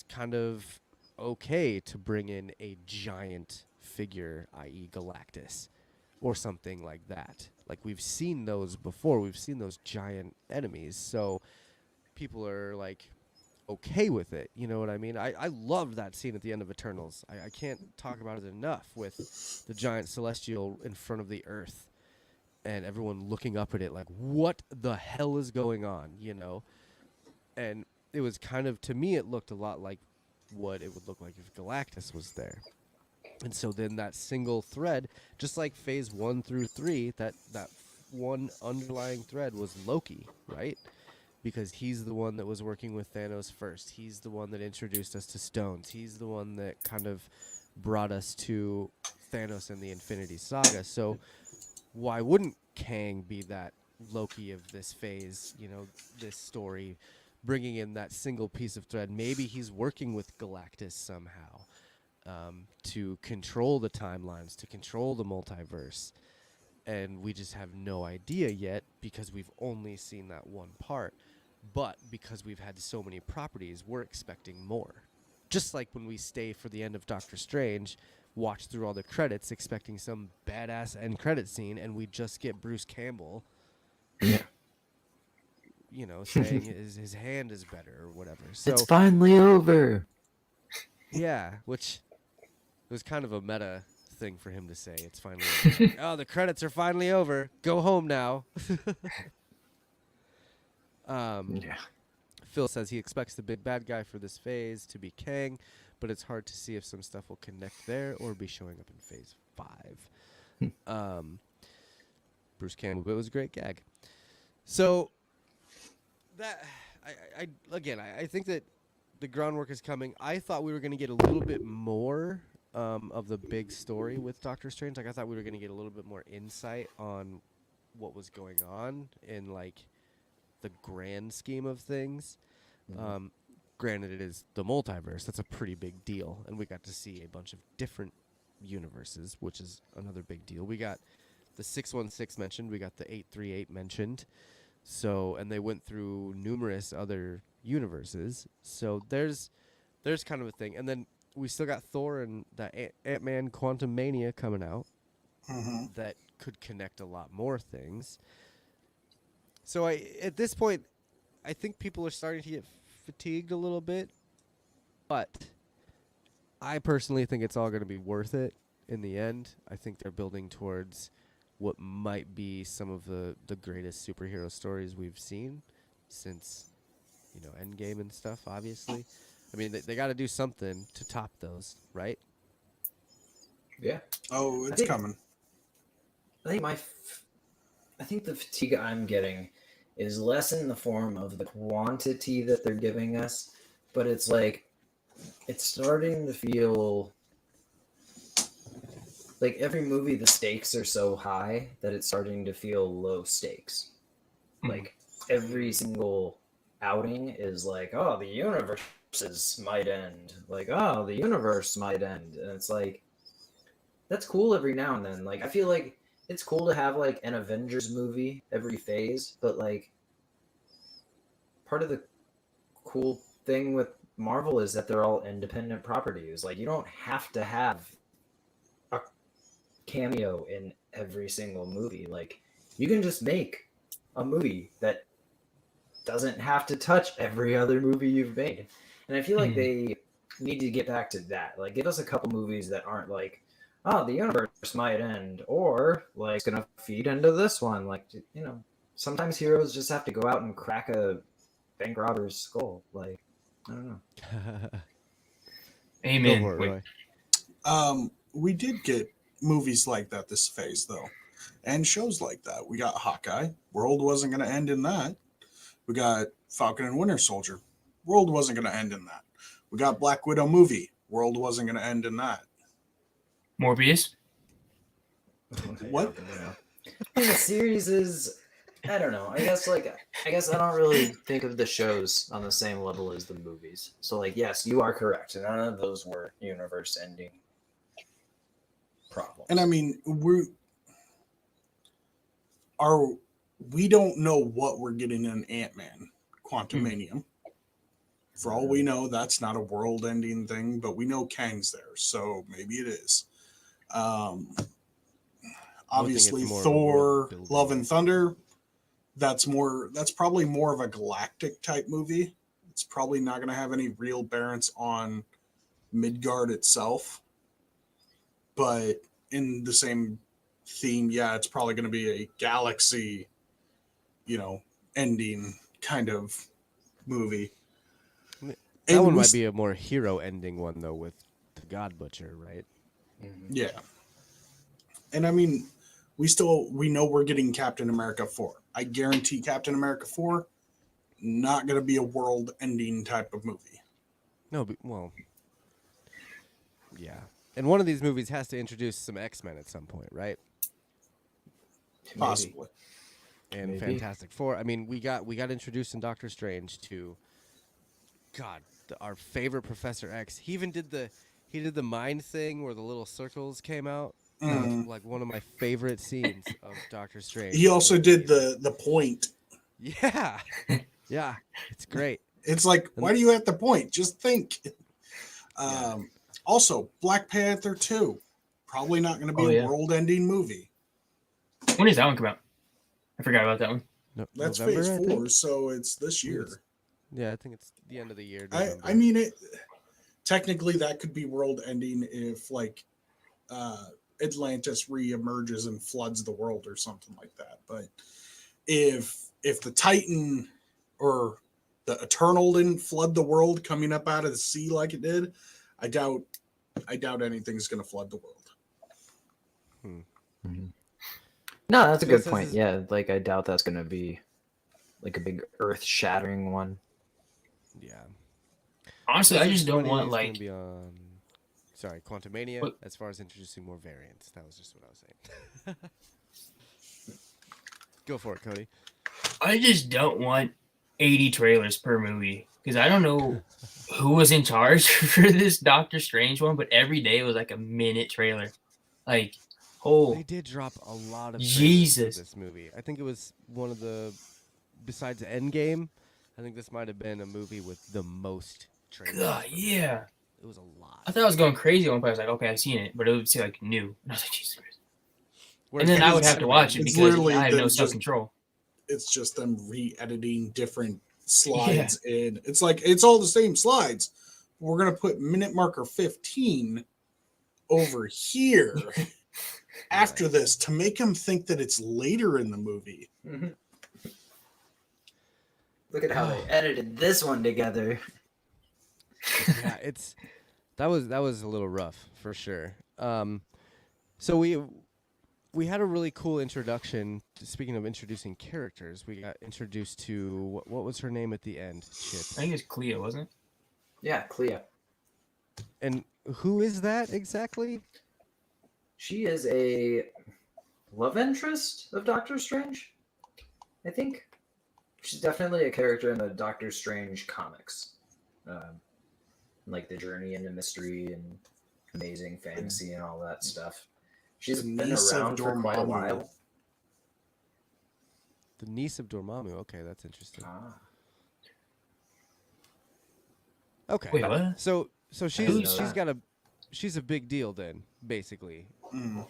kind of okay to bring in a giant figure, i.e. Galactus, or something like that. Like, we've seen those before. We've seen those giant enemies. So people are, like, okay with it. You know what I mean? I loved that scene at the end of Eternals. I can't talk about it enough, with the giant Celestial in front of the Earth and everyone looking up at it like, what the hell is going on, you know? And it was kind of, to me, it looked a lot like what it would look like if Galactus was there. And so then that single thread, just like Phase 1 through 3, that one underlying thread was Loki, right? Because he's the one that was working with Thanos first. He's the one that introduced us to stones. He's the one that kind of brought us to Thanos and the Infinity Saga. So why wouldn't Kang be that Loki of this phase, you know, this story, bringing in that single piece of thread? Maybe he's working with Galactus somehow to control the timelines, to control the multiverse. And we just have no idea yet because we've only seen that one part. But because we've had so many properties, we're expecting more. Just like when we stay for the end of Doctor Strange, watch through all the credits, expecting some badass end credit scene, and we just get Bruce Campbell, you know, saying his hand is better or whatever. So it's finally over. Yeah, which was kind of a meta thing for him to say. It's finally over. Like, oh, the credits are finally over. Go home now. Phil says he expects the big bad guy for this phase to be Kang, but it's hard to see if some stuff will connect there or be showing up in Phase 5. Bruce Campbell, but it was a great gag. So that I think that the groundwork is coming. I thought we were going to get a little bit more of the big story with Doctor Strange. Like I thought we were going to get a little bit more insight on what was going on in like the grand scheme of things. Granted, it is the multiverse. That's a pretty big deal, and we got to see a bunch of different universes, which is another big deal. We got the 616 mentioned. We got the 838 mentioned. So, and they went through numerous other universes. So there's kind of a thing. And then we still got Thor and that Ant-Man Quantum Mania coming out that could connect a lot more things. So at this point, I think people are starting to get fatigued a little bit, but I personally think it's all going to be worth it in the end. I think they're building towards what might be some of the greatest superhero stories we've seen since, Endgame and stuff, obviously. I mean, they got to do something to top those, right? Yeah. Oh, it's coming. I think the fatigue I'm getting is less in the form of the quantity that they're giving us, but it's like it's starting to feel like every movie the stakes are so high that it's starting to feel low stakes. Like every single outing is like, oh, the universes might end. Like, oh, the universe might end. And it's like, that's cool every now and then. Like, I feel like it's cool to have like an Avengers movie every phase, but like part of the cool thing with Marvel is that they're all independent properties. Like, you don't have to have a cameo in every single movie. Like, you can just make a movie that doesn't have to touch every other movie you've made. And I feel like they need to get back to that. Like, give us a couple movies that aren't like, oh, the universe might end, or like it's gonna feed into this one. Like, sometimes heroes just have to go out and crack a bank robber's skull. Like, I don't know. Amen. Go for it, Roy. We did get movies like that this phase, though, and shows like that. We got Hawkeye. World wasn't going to end in that. We got Falcon and Winter Soldier. World wasn't going to end in that. We got Black Widow movie. World wasn't going to end in that. Morbius? What? The series is, I don't know. I guess I don't really think of the shows on the same level as the movies. So like, yes, you are correct. None of those were universe ending problems. And I mean, we don't know what we're getting in Ant-Man Quantumanium. For all we know, that's not a world-ending thing, but we know Kang's there, so maybe it is. Obviously, Thor, Love and Thunder. That's probably more of a galactic type movie. It's probably not going to have any real bearance on Midgard itself, but in the same theme, yeah, it's probably going to be a galaxy, ending kind of movie. That one might be a more hero ending one though, with the God Butcher, right? Yeah. And I mean, we know we're getting Captain America 4. I guarantee Captain America 4 not going to be a world-ending type of movie. No, but, well, yeah. And one of these movies has to introduce some X-Men at some point, right? Possibly. And maybe. Fantastic Four. I mean, we got introduced in Doctor Strange to our favorite Professor X. He even did the mind thing where the little circles came out. That was like one of my favorite scenes of Doctor Strange. He also did the point. Yeah. Yeah. It's great. It's like, why do you have to point? Just think. Also, Black Panther 2. Probably not going to be a world-ending movie. When does that one come out? I forgot about that one. No, that's November, phase 4, so it's this year. Yeah, I think it's the end of the year. I mean, technically that could be world-ending if, like, Atlantis re-emerges and floods the world or something like that. But if the Titan or the Eternal didn't flood the world coming up out of the sea like it did, I doubt anything's going to flood the world. No, that's a So it good says point. it's- Yeah, like I doubt that's gonna be like a big earth-shattering one. Yeah. Honestly, Says I it's just don't money want is gonna like be on. Sorry, Quantumania. What? As far as introducing more variants, that was just what I was saying. Go for it, Cody. I just don't want 80 trailers per movie because I don't know who was in charge for this Doctor Strange one, but every day was like a minute trailer. Like, oh They did drop a lot of trailers Jesus. for this movie. I think it was one of the, besides Endgame, I think this might have been a movie with the most trailers. God, for me. yeah. It was a lot. I thought I was going crazy at one point. I was like, okay, I've seen it, but it would say like new. And I was like, Jesus Christ. Whereas And then I would it's- have to watch it it's because literally I have no them self just- control. It's just them re-editing different slides in. It's like it's all the same slides. We're gonna put minute marker 15 over here after this to make them think that it's later in the movie. Look at how they edited this one together. Yeah, that was a little rough for sure. So we had a really cool introduction. Speaking of introducing characters, we got introduced to what was her name at the end? Chip. I think it's Clea, wasn't it? Yeah, Clea. And who is that exactly? She is a love interest of Doctor Strange, I think. She's definitely a character in the Doctor Strange comics. Like the journey into mystery and amazing fantasy and all that stuff. She's The been niece of around for quite a Dormammu. while. The niece of Dormammu. Okay, that's interesting. Okay. Wait, what? So didn't know she's a big deal then, basically. Mm.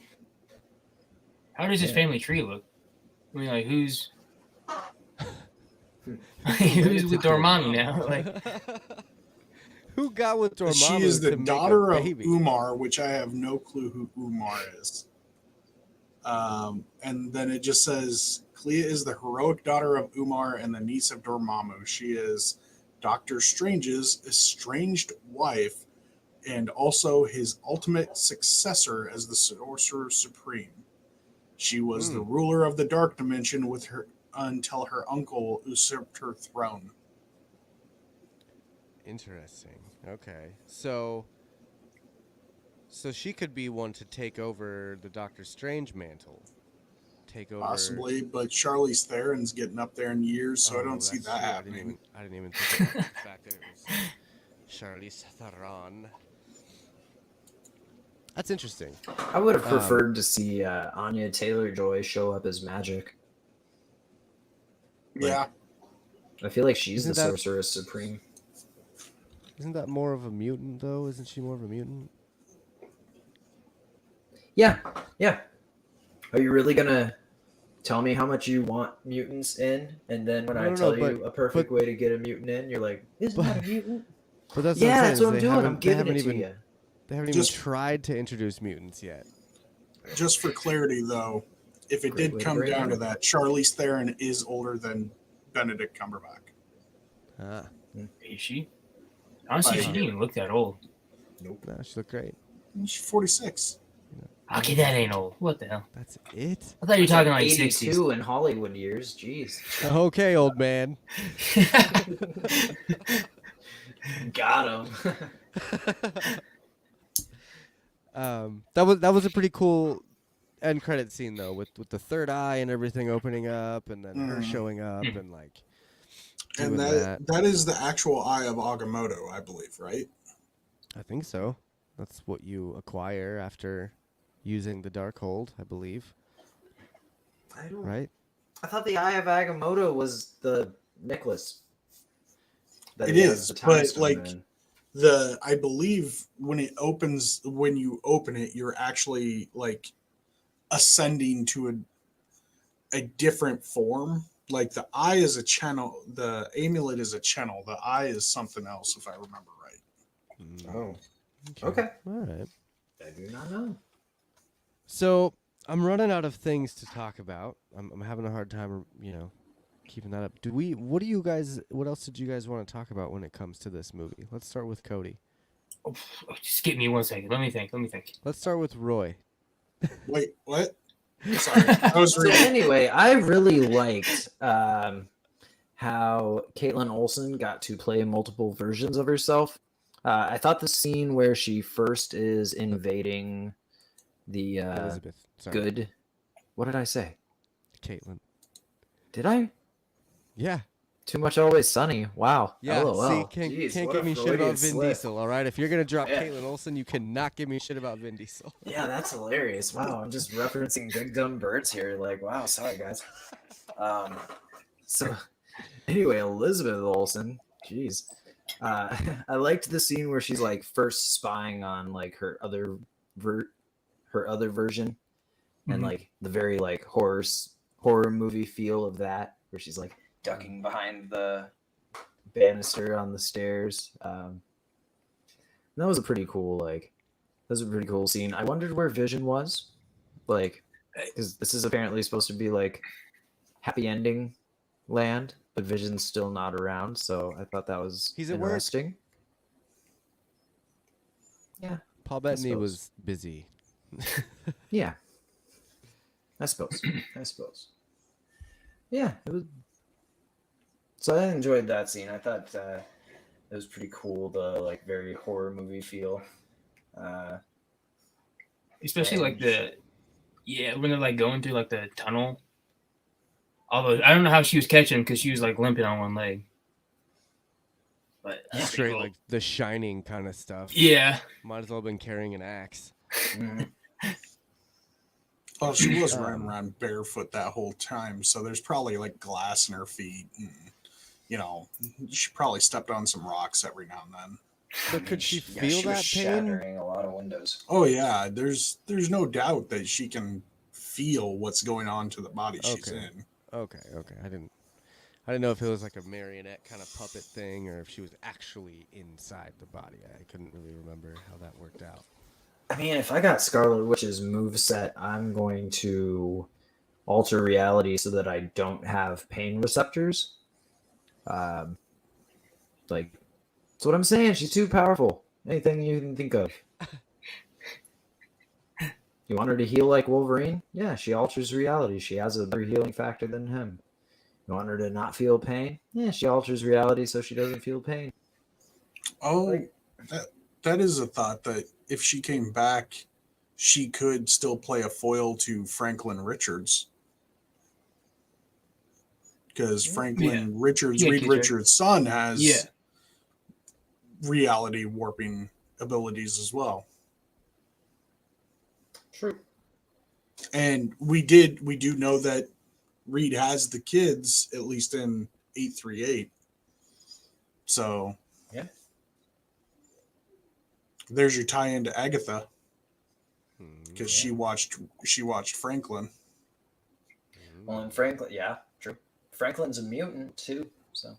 How does his Yeah. family tree look? I mean, like, who's who's with Dormammu now? Like, Who got with Dormammu? She is the to make a daughter of baby? Umar, which I have no clue who Umar is. And then it just says Clea is the heroic daughter of Umar and the niece of Dormammu. She is Doctor Strange's estranged wife and also his ultimate successor as the Sorcerer Supreme. She was the ruler of the Dark Dimension with her until her uncle usurped her throne. Interesting. Okay. So she could be one to take over the Doctor Strange mantle. Take over. Possibly, but Charlize Theron's getting up there in years, so I don't see that's that true. happening. I didn't even think about the fact that it was Charlize Theron. That's interesting. I would have preferred to see Anya Taylor-Joy show up as Magic. Yeah. I feel like she's Isn't the that- Sorceress Supreme. Isn't that more of a mutant though? Isn't she more of a mutant? Yeah, yeah. Are you really gonna tell me how much you want mutants in, and then when I No, tell you but- a perfect way to get a mutant in, you're like, "Isn't that a mutant?" But that's Yeah, what that's what I'm I'm doing. I'm They giving haven't it to even you. they haven't Just- even tried to introduce mutants yet. Just for clarity, though, if it Great did way to come break down to it. that, Charlize Theron is older than Benedict Cumberbatch. Ah, is she? Honestly, she didn't even look that old. no, she looked great. She's 46. Okay, that ain't old. What the hell? That's it. I thought you were talking like 82 60s. in Hollywood years. Jeez, Okay, old man. got him. That was a pretty cool end credit scene though, with the third eye and everything opening up, and then her showing up and like. And doing that is the actual Eye of Agamotto, I believe, right? I think so. That's what you acquire after using the Darkhold, I believe. Right? I thought the Eye of Agamotto was the necklace. that It he has is, the but, time stone like, in. I believe when you open it, you're actually like ascending to a different form. Like the eye is a channel, the amulet is a channel, the eye is something else, if I remember right. Oh, okay. All right. I do not know. So I'm running out of things to talk about. I'm having a hard time, keeping that up. What else did you guys want to talk about when it comes to this movie? Let's start with Cody. Just give me 1 second. Let me think. Let's start with Roy. Wait, what? Sorry, I was So reading. anyway, I really liked how Caitlin Olsen got to play multiple versions of herself. I thought the scene where she first is invading the Elizabeth. Sorry. good. What did I say? Caitlin. Did I? Yeah. Too much Always Sunny. Wow. Yeah. LOL. See, can't what give a me shit Freudian about Vin slip. Diesel, all right? If you're going to drop Yeah. Caitlin Olsen, you cannot give me shit about Vin Diesel. Yeah, that's hilarious. Wow, I'm just referencing Big Dumb Birds here. Like, wow, sorry guys. So anyway, Elizabeth Olsen. Jeez. I liked the scene where she's like first spying on like her other version, and like the very like horror movie feel of that, where she's like ducking behind the banister on the stairs. That was a pretty cool scene. I wondered where Vision was, like, because this is apparently supposed to be like happy ending land, but Vision's still not around. So I thought that was He's at work. interesting. Yeah, Paul Bettany was busy. yeah. I suppose. Yeah, it was. So I enjoyed that scene. I thought it was pretty cool. The like very horror movie feel. Especially like when they're like going through like the tunnel. Although I don't know how she was catching because she was like limping on one leg. But Straight like The Shining kind of stuff. Yeah. Might as well have been carrying an axe. Well, she was running around barefoot that whole time, so there's probably like glass in her feet. And, she probably stepped on some rocks every now and then. But could she feel that pain? Shattering a lot of windows. Oh yeah, there's no doubt that she can feel what's going on to the body she's in. Okay. I didn't know if it was like a marionette kind of puppet thing or if she was actually inside the body. I couldn't really remember how that worked out. I mean, if I got Scarlet Witch's moveset, I'm going to alter reality so that I don't have pain receptors. Like, that's what I'm saying. She's too powerful. Anything you can think of. You want her to heal like Wolverine? Yeah, she alters reality. She has a better healing factor than him. You want her to not feel pain? Yeah, she alters reality so she doesn't feel pain. Oh, that is a thought that if she came back, she could still play a foil to Franklin Richards. Because Franklin Richards, Reed Richards' son, has reality warping abilities as well. True. And we do know that Reed has the kids, at least in 838. So yeah, there's your tie into Agatha, because she watched Franklin. Well, and Franklin, true. Franklin's a mutant too, so.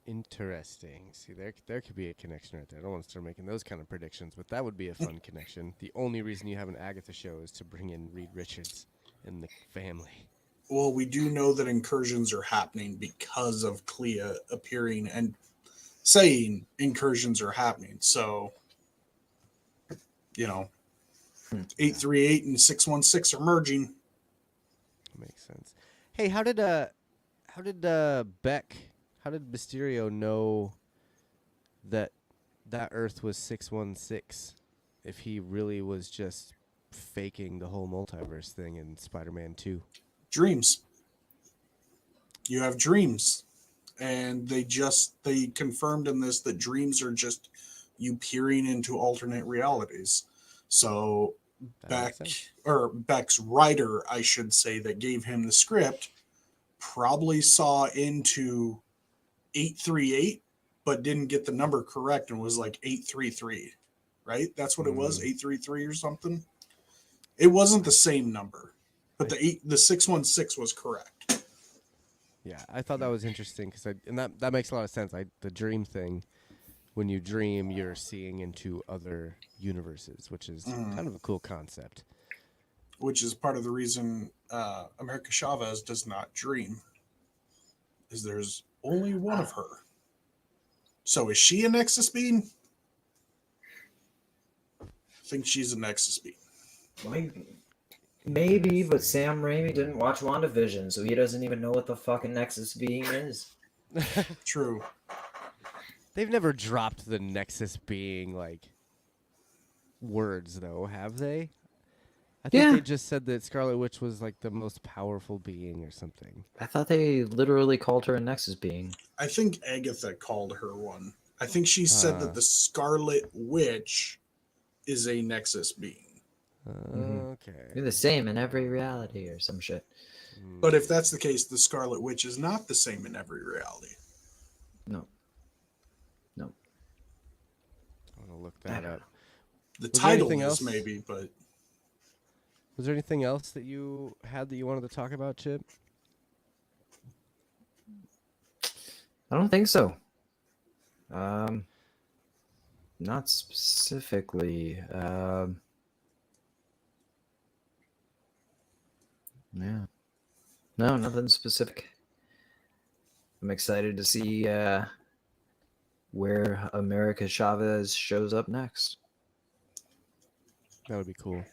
Interesting. See, there could be a connection right there. I don't want to start making those kind of predictions, but that would be a fun connection. The only reason you have an Agatha show is to bring in Reed Richards and the family. Well, we do know that incursions are happening because of Clea appearing and saying incursions are happening. So, 838 and 616 are merging. Makes sense. Hey, how did Mysterio know that Earth was 616 if he really was just faking the whole multiverse thing in Spider-Man 2? Dreams. You have dreams. And they confirmed in this that dreams are just you peering into alternate realities. So Beck's writer, I should say, that gave him the script, probably saw into 838, but didn't get the number correct and was like 833, right? That's what it was, 833 or something. It wasn't the same number, but the 616 was correct. Yeah, I thought that was interesting and that makes a lot of sense. The dream thing, when you dream, you're seeing into other universes, which is kind of a cool concept. Which is part of the reason America Chavez does not dream, is there's only one of her. So is she a Nexus being? I think she's a Nexus being. Maybe, but Sam Raimi didn't watch WandaVision, so he doesn't even know what the fucking Nexus being is. True. They've never dropped the Nexus being like words, though, have they? I think they just said that Scarlet Witch was like the most powerful being or something. I thought they literally called her a Nexus being. I think Agatha called her one. I think she said that the Scarlet Witch is a Nexus being. Okay. You're the same in every reality or some shit. But if that's the case, the Scarlet Witch is not the same in every reality. No. I'm gonna look that up. The Was there title anything is else? maybe, but Was there anything else that you had that you wanted to talk about, Chip? I don't think so. Not specifically. Yeah. No, nothing specific. I'm excited to see where America Chavez shows up next. That would be cool.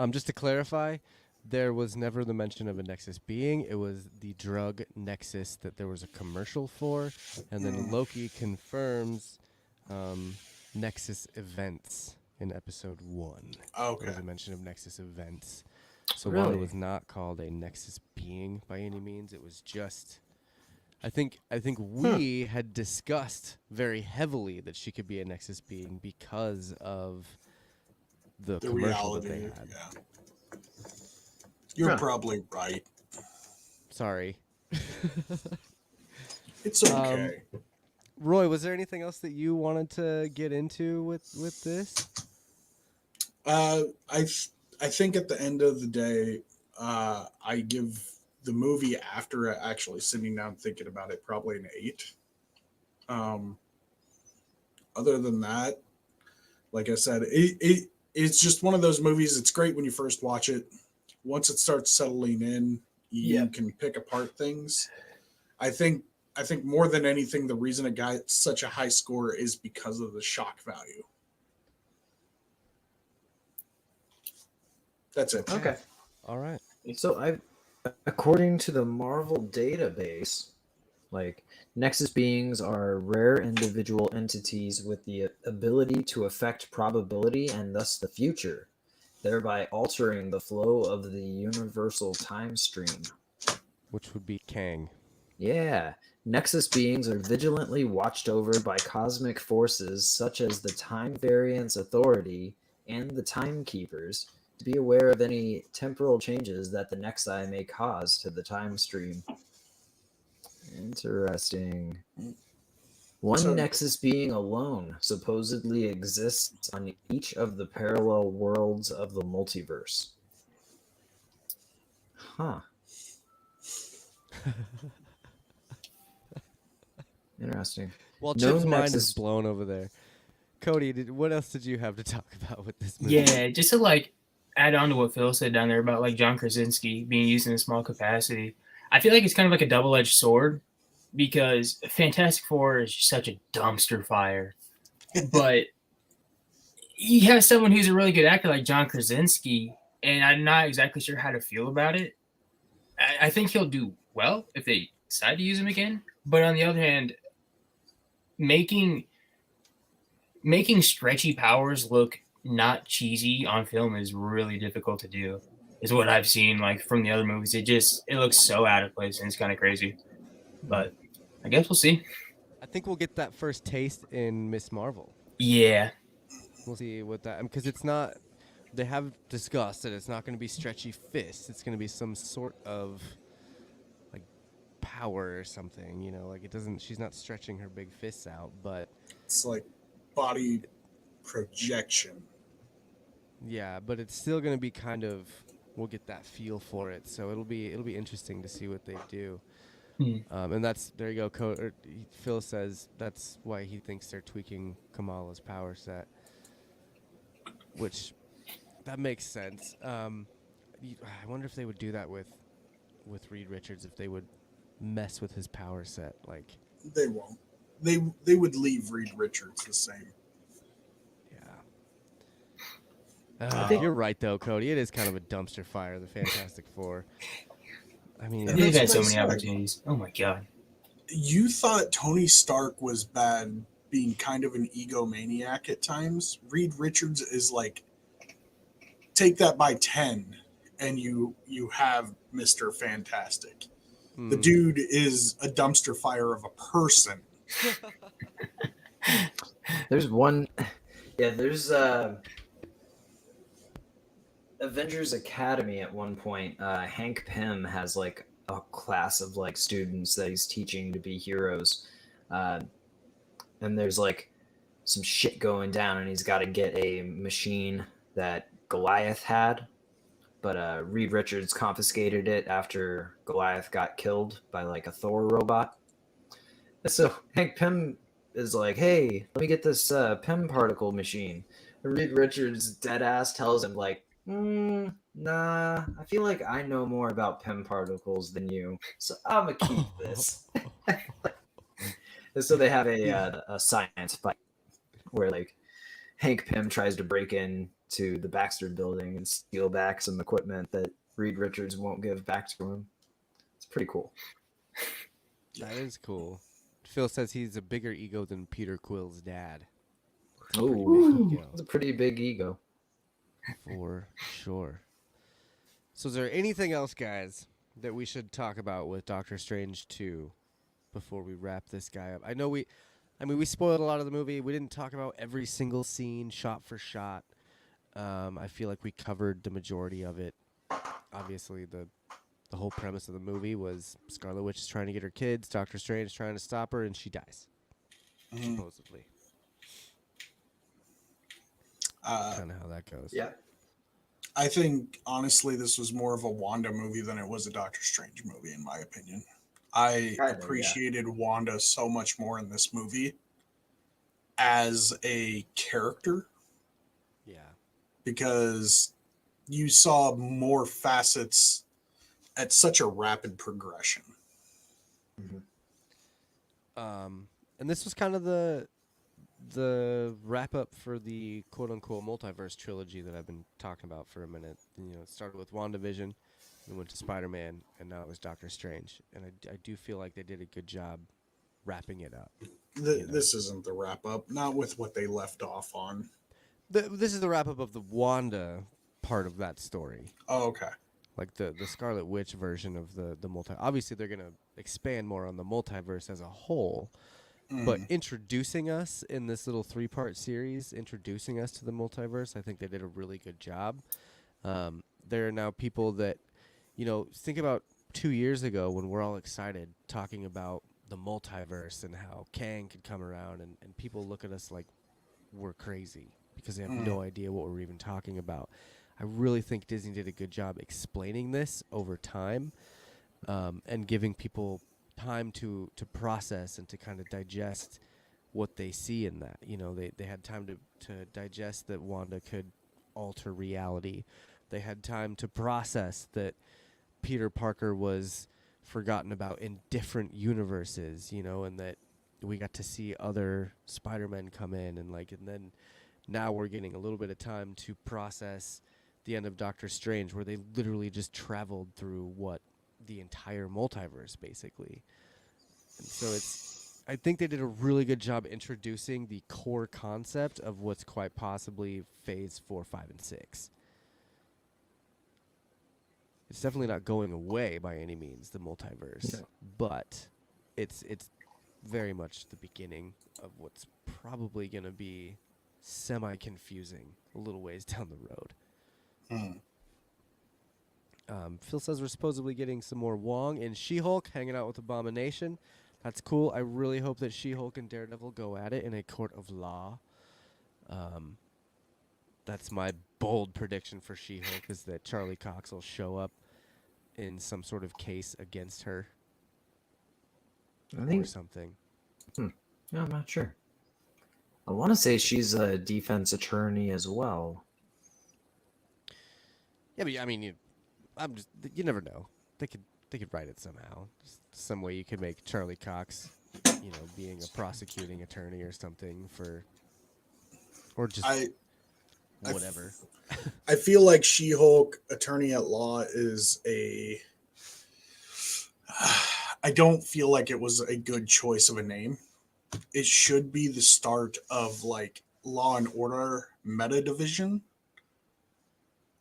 Just to clarify, there was never the mention of a Nexus being. It was the drug Nexus that there was a commercial for, and then Loki confirms Nexus events in episode 1. okay. There was a mention of Nexus events. So Really? Wanda was not called a Nexus being by any means. It was just, I think we had discussed very heavily that she could be a Nexus being because of the commercial that they reality. had. Yeah. You're probably right. Sorry. It's okay. Roy, was there anything else that you wanted to get into with this? I think at the end of the day, I give the movie, after actually sitting down thinking about it, probably an 8. Other than that, like I said, it's just one of those movies. It's great when you first watch it. Once it starts settling in, you can pick apart things. I think more than anything, the reason it got such a high score is because of the shock value. That's it. Okay. All right. So according to the Marvel database, like Nexus beings are rare individual entities with the ability to affect probability and thus the future, thereby altering the flow of the universal time stream. Which would be Kang. Yeah. Nexus beings are vigilantly watched over by cosmic forces such as the Time Variance Authority and the Timekeepers to be aware of any temporal changes that the Nexi may cause to the time stream. Interesting. One Nexus being alone supposedly exists on each of the parallel worlds of the multiverse. Huh. Interesting. Well, No Chip's mind Nexus- is blown over there. Cody, what else did you have to talk about with this movie? Yeah, just to like add on to what Phil said down there about like John Krasinski being used in a small capacity. I feel like it's kind of like a double-edged sword because Fantastic Four is such a dumpster fire. But you have someone who's a really good actor like John Krasinski, and I'm not exactly sure how to feel about it. I think he'll do well if they decide to use him again. But on the other hand, making stretchy powers look not cheesy on film is really difficult to do, is what I've seen like from the other movies. It looks so out of place and it's kind of crazy. But I guess we'll see. I think we'll get that first taste in Miss Marvel. Yeah. We'll see what that, because it's not, they have discussed that it's not going to be stretchy fists. It's going to be some sort of like power or something, you know, like she's not stretching her big fists out, but it's like body projection. Yeah, but it's still going to be kind of, we'll get that feel for it. So it'll be interesting to see what they do. And there you go. Phil says that's why he thinks they're tweaking Kamala's power set, which that makes sense. I wonder if they would do that with Reed Richards, if they would mess with his power set. Like they won't. They would leave Reed Richards the same. Yeah. You're right, though, Cody. It is kind of a dumpster fire, the Fantastic Four. I mean, And they've that's had so what I many said. opportunities. Oh my god. You thought Tony Stark was bad, being kind of an egomaniac at times. Reed Richards is like, take that by 10, and you have Mr. Fantastic. The dude is a dumpster fire of a person. There's one. Yeah, there's Avengers Academy at one point. Hank Pym has like a class of like students that he's teaching to be heroes. And there's like some shit going down, and he's got to get a machine that Goliath had. But Reed Richards confiscated it after Goliath got killed by like a Thor robot. And so Hank Pym is like, hey, let me get this Pym particle machine. And Reed Richards dead ass tells him like, nah, I feel like I know more about Pym particles than you, so I'm gonna keep this. And so they have a science fight where like Hank Pym tries to break in to the Baxter building and steal back some equipment that Reed Richards won't give back to him. It's pretty cool. That is cool. Phil says he's a bigger ego than Peter Quill's dad. Oh, it's a pretty big ego. For sure. So is there anything else, guys, that we should talk about with Doctor Strange 2 before we wrap this guy up? I know we spoiled a lot of the movie. We didn't talk about every single scene shot for shot. I feel like we covered the majority of it. Obviously, the whole premise of the movie was Scarlet Witch is trying to get her kids, Doctor Strange is trying to stop her, and she dies. Supposedly. Kind of how that goes. Yeah. I think, honestly, this was more of a Wanda movie than it was a Doctor Strange movie, in my opinion. I appreciated Wanda so much more in this movie as a character. Yeah. Because you saw more facets at such a rapid progression. And this was kind of the wrap up for the quote unquote multiverse trilogy that I've been talking about for a minute. You know, it started with WandaVision, and went to Spider-Man, and now it was Doctor Strange. And I do feel like they did a good job wrapping it up. This isn't the wrap up, not with what they left off on. This is the wrap up of the Wanda part of that story. Oh, okay. Like the Scarlet Witch version of the multi. Obviously, they're gonna expand more on the multiverse as a whole. But introducing us in this little 3-part series, introducing us to the multiverse, I think they did a really good job. There are now people that, think about 2 years ago when we're all excited talking about the multiverse and how Kang could come around, and people look at us like we're crazy because they have no idea what we're even talking about. I really think Disney did a good job explaining this over time, and giving people time to process and to kind of digest what they see in that. They had time to digest that Wanda could alter reality. They had time to process that Peter Parker was forgotten about in different universes, and that we got to see other Spider-Men come in, and then now we're getting a little bit of time to process the end of Doctor Strange, where they literally just traveled through the entire multiverse, basically. And so I think they did a really good job introducing the core concept of what's quite possibly Phase 4, 5, and 6. It's definitely not going away by any means, the multiverse, but it's very much the beginning of what's probably going to be semi-confusing a little ways down the road. Phil says we're supposedly getting some more Wong and She-Hulk hanging out with Abomination. That's cool. I really hope that She-Hulk and Daredevil go at it in a court of law. That's my bold prediction for She-Hulk, is that Charlie Cox will show up in some sort of case against her. Or something. No, I'm not sure. I want to say she's a defense attorney as well. Yeah, but I mean, you never know. They could write it somehow. Just some way you could make Charlie Cox, being a prosecuting attorney or something whatever. I feel like She-Hulk Attorney at Law is I don't feel like it was a good choice of a name. It should be the start of like Law and Order meta division.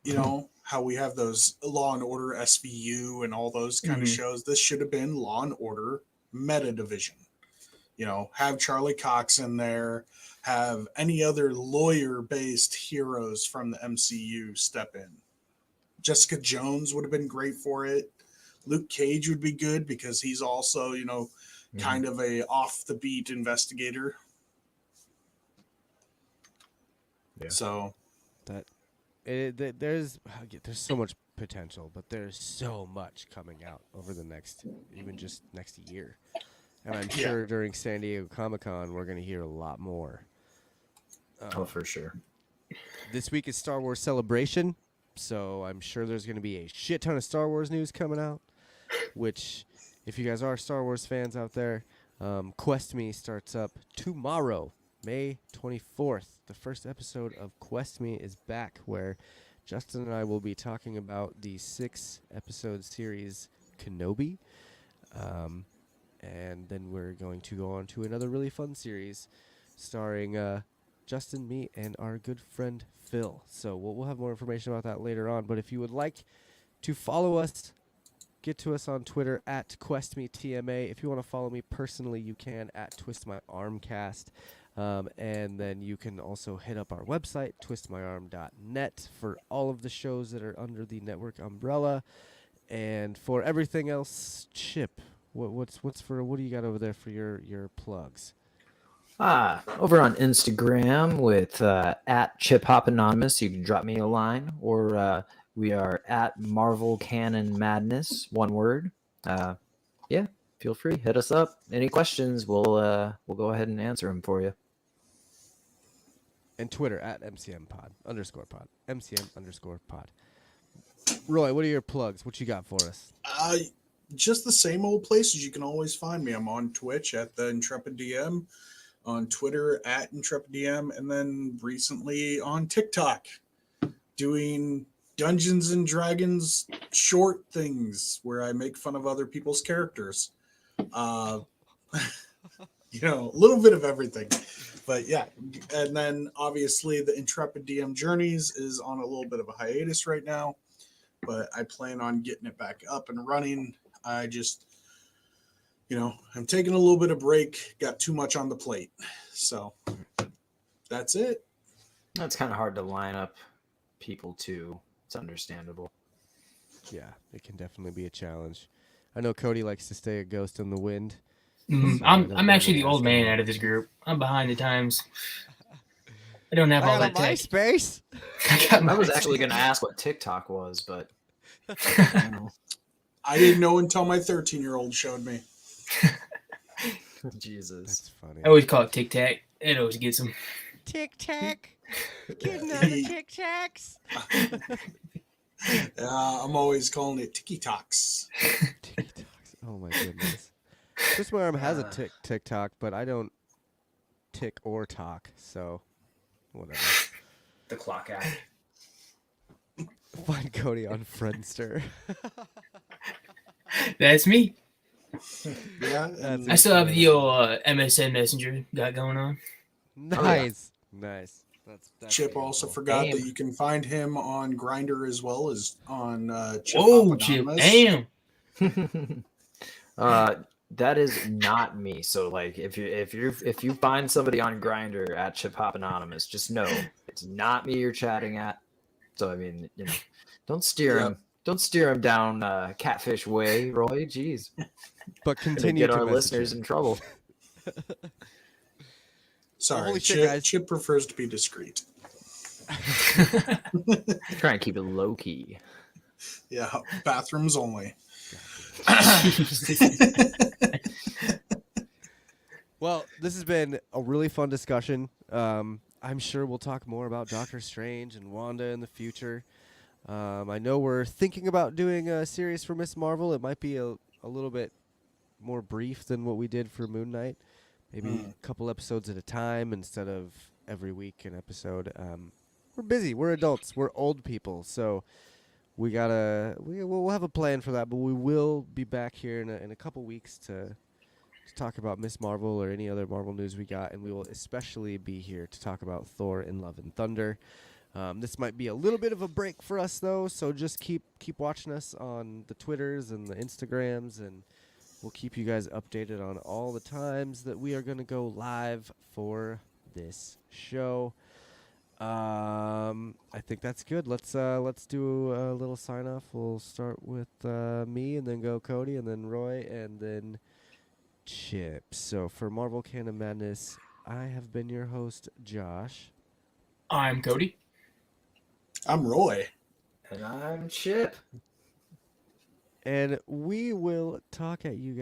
You know, how we have those Law and Order SVU and all those kind of shows. This should have been Law and Order meta division. You know, have Charlie Cox in there, have any other lawyer-based heroes from the MCU step in. Jessica Jones would have been great for it. Luke Cage would be good because he's also, you know, kind of a off-the-beat investigator. Yeah. So there's so much potential, but there's so much coming out over the next year. And I'm sure during San Diego Comic-Con, we're going to hear a lot more. For sure. This week is Star Wars Celebration, so I'm sure there's going to be a shit ton of Star Wars news coming out, which, if you guys are Star Wars fans out there, Quest Me starts up tomorrow, May 24th. The first episode of Quest Me is back, where Justin and I will be talking about the 6-episode series Kenobi. And then we're going to go on to another really fun series starring Justin, me, and our good friend Phil. So we'll have more information about that later on. But if you would like to follow us, get to us on Twitter at QuestMeTMA. If you want to follow me personally, you can at TwistMyArmcast. And then you can also hit up our website, twistmyarm.net, for all of the shows that are under the network umbrella. And for everything else, Chip, what do you got over there for your plugs? Over on Instagram with at ChipHopAnonymous, you can drop me a line, or we are at Marvel Canon Madness, one word. Yeah, feel free, hit us up. Any questions, we'll go ahead and answer them for you. And Twitter at MCM_pod. MCM_pod. Roy, what are your plugs? What you got for us? Just the same old places you can always find me. I'm on Twitch at the Intrepid DM, on Twitter at Intrepid DM, and then recently on TikTok doing Dungeons and Dragons short things where I make fun of other people's characters. You know, a little bit of everything. But yeah, and then obviously the Intrepid DM Journeys is on a little bit of a hiatus right now, but I plan on getting it back up and running. I just, you know, I'm taking a little bit of break, got too much on the plate. So that's it. It's kind of hard to line up people too. It's understandable. Yeah, it can definitely be a challenge. I know Cody likes to stay a ghost in the wind. So I'm actually the old man out of this group. I'm behind the times. I don't have all that tech. MySpace. I was actually going to ask what TikTok was, but I didn't know until my 13-year-old showed me. Jesus. That's funny. I always call it Tic Tac. It always gets them. Tic Tac. Getting out of Tic Tacs. I'm always calling it Tiki Talks. Tiki Talks. Oh my goodness. Twist My Arm has a TikTok, but I don't tick or talk, so whatever. The clock act. Find Cody on Friendster. That's me. Yeah, I still have the old MSN Messenger got going on. Nice. Nice. That's Chip beautiful. also forgot that you can find him on Grindr as well as on Chip. Whoa, Chip! Damn. That is not me. So like if you find somebody on Grindr at Chip Hop Anonymous, just know it's not me you're chatting at. So I mean, you know, don't steer him down catfish way, Roy. Jeez. But continue to get to our message listeners him. in trouble. Sorry, Holy shit, guys. Chip prefers to be discreet. Try and keep it low key. Yeah, bathrooms only. Well, this has been a really fun discussion. I'm sure we'll talk more about Doctor Strange and Wanda in the future. I know we're thinking about doing a series for Miss Marvel. It might be a little bit more brief than what we did for Moon Knight. Maybe a couple episodes at a time instead of every week an episode. we're busy. We're adults. We're old people. So we'll have a plan for that. But we will be back here in a couple weeks to talk about Miss Marvel or any other Marvel news we got, and we will especially be here to talk about Thor and Love and Thunder. This might be a little bit of a break for us, though, so just keep watching us on the Twitters and the Instagrams, and we'll keep you guys updated on all the times that we are going to go live for this show. I think that's good. Let's do a little sign off. We'll start with me, and then go Cody, and then Roy, and then Chip. So for Marvel Canon Madness, I have been your host, Josh. I'm Cody. I'm Roy. And I'm Chip. And we will talk at you guys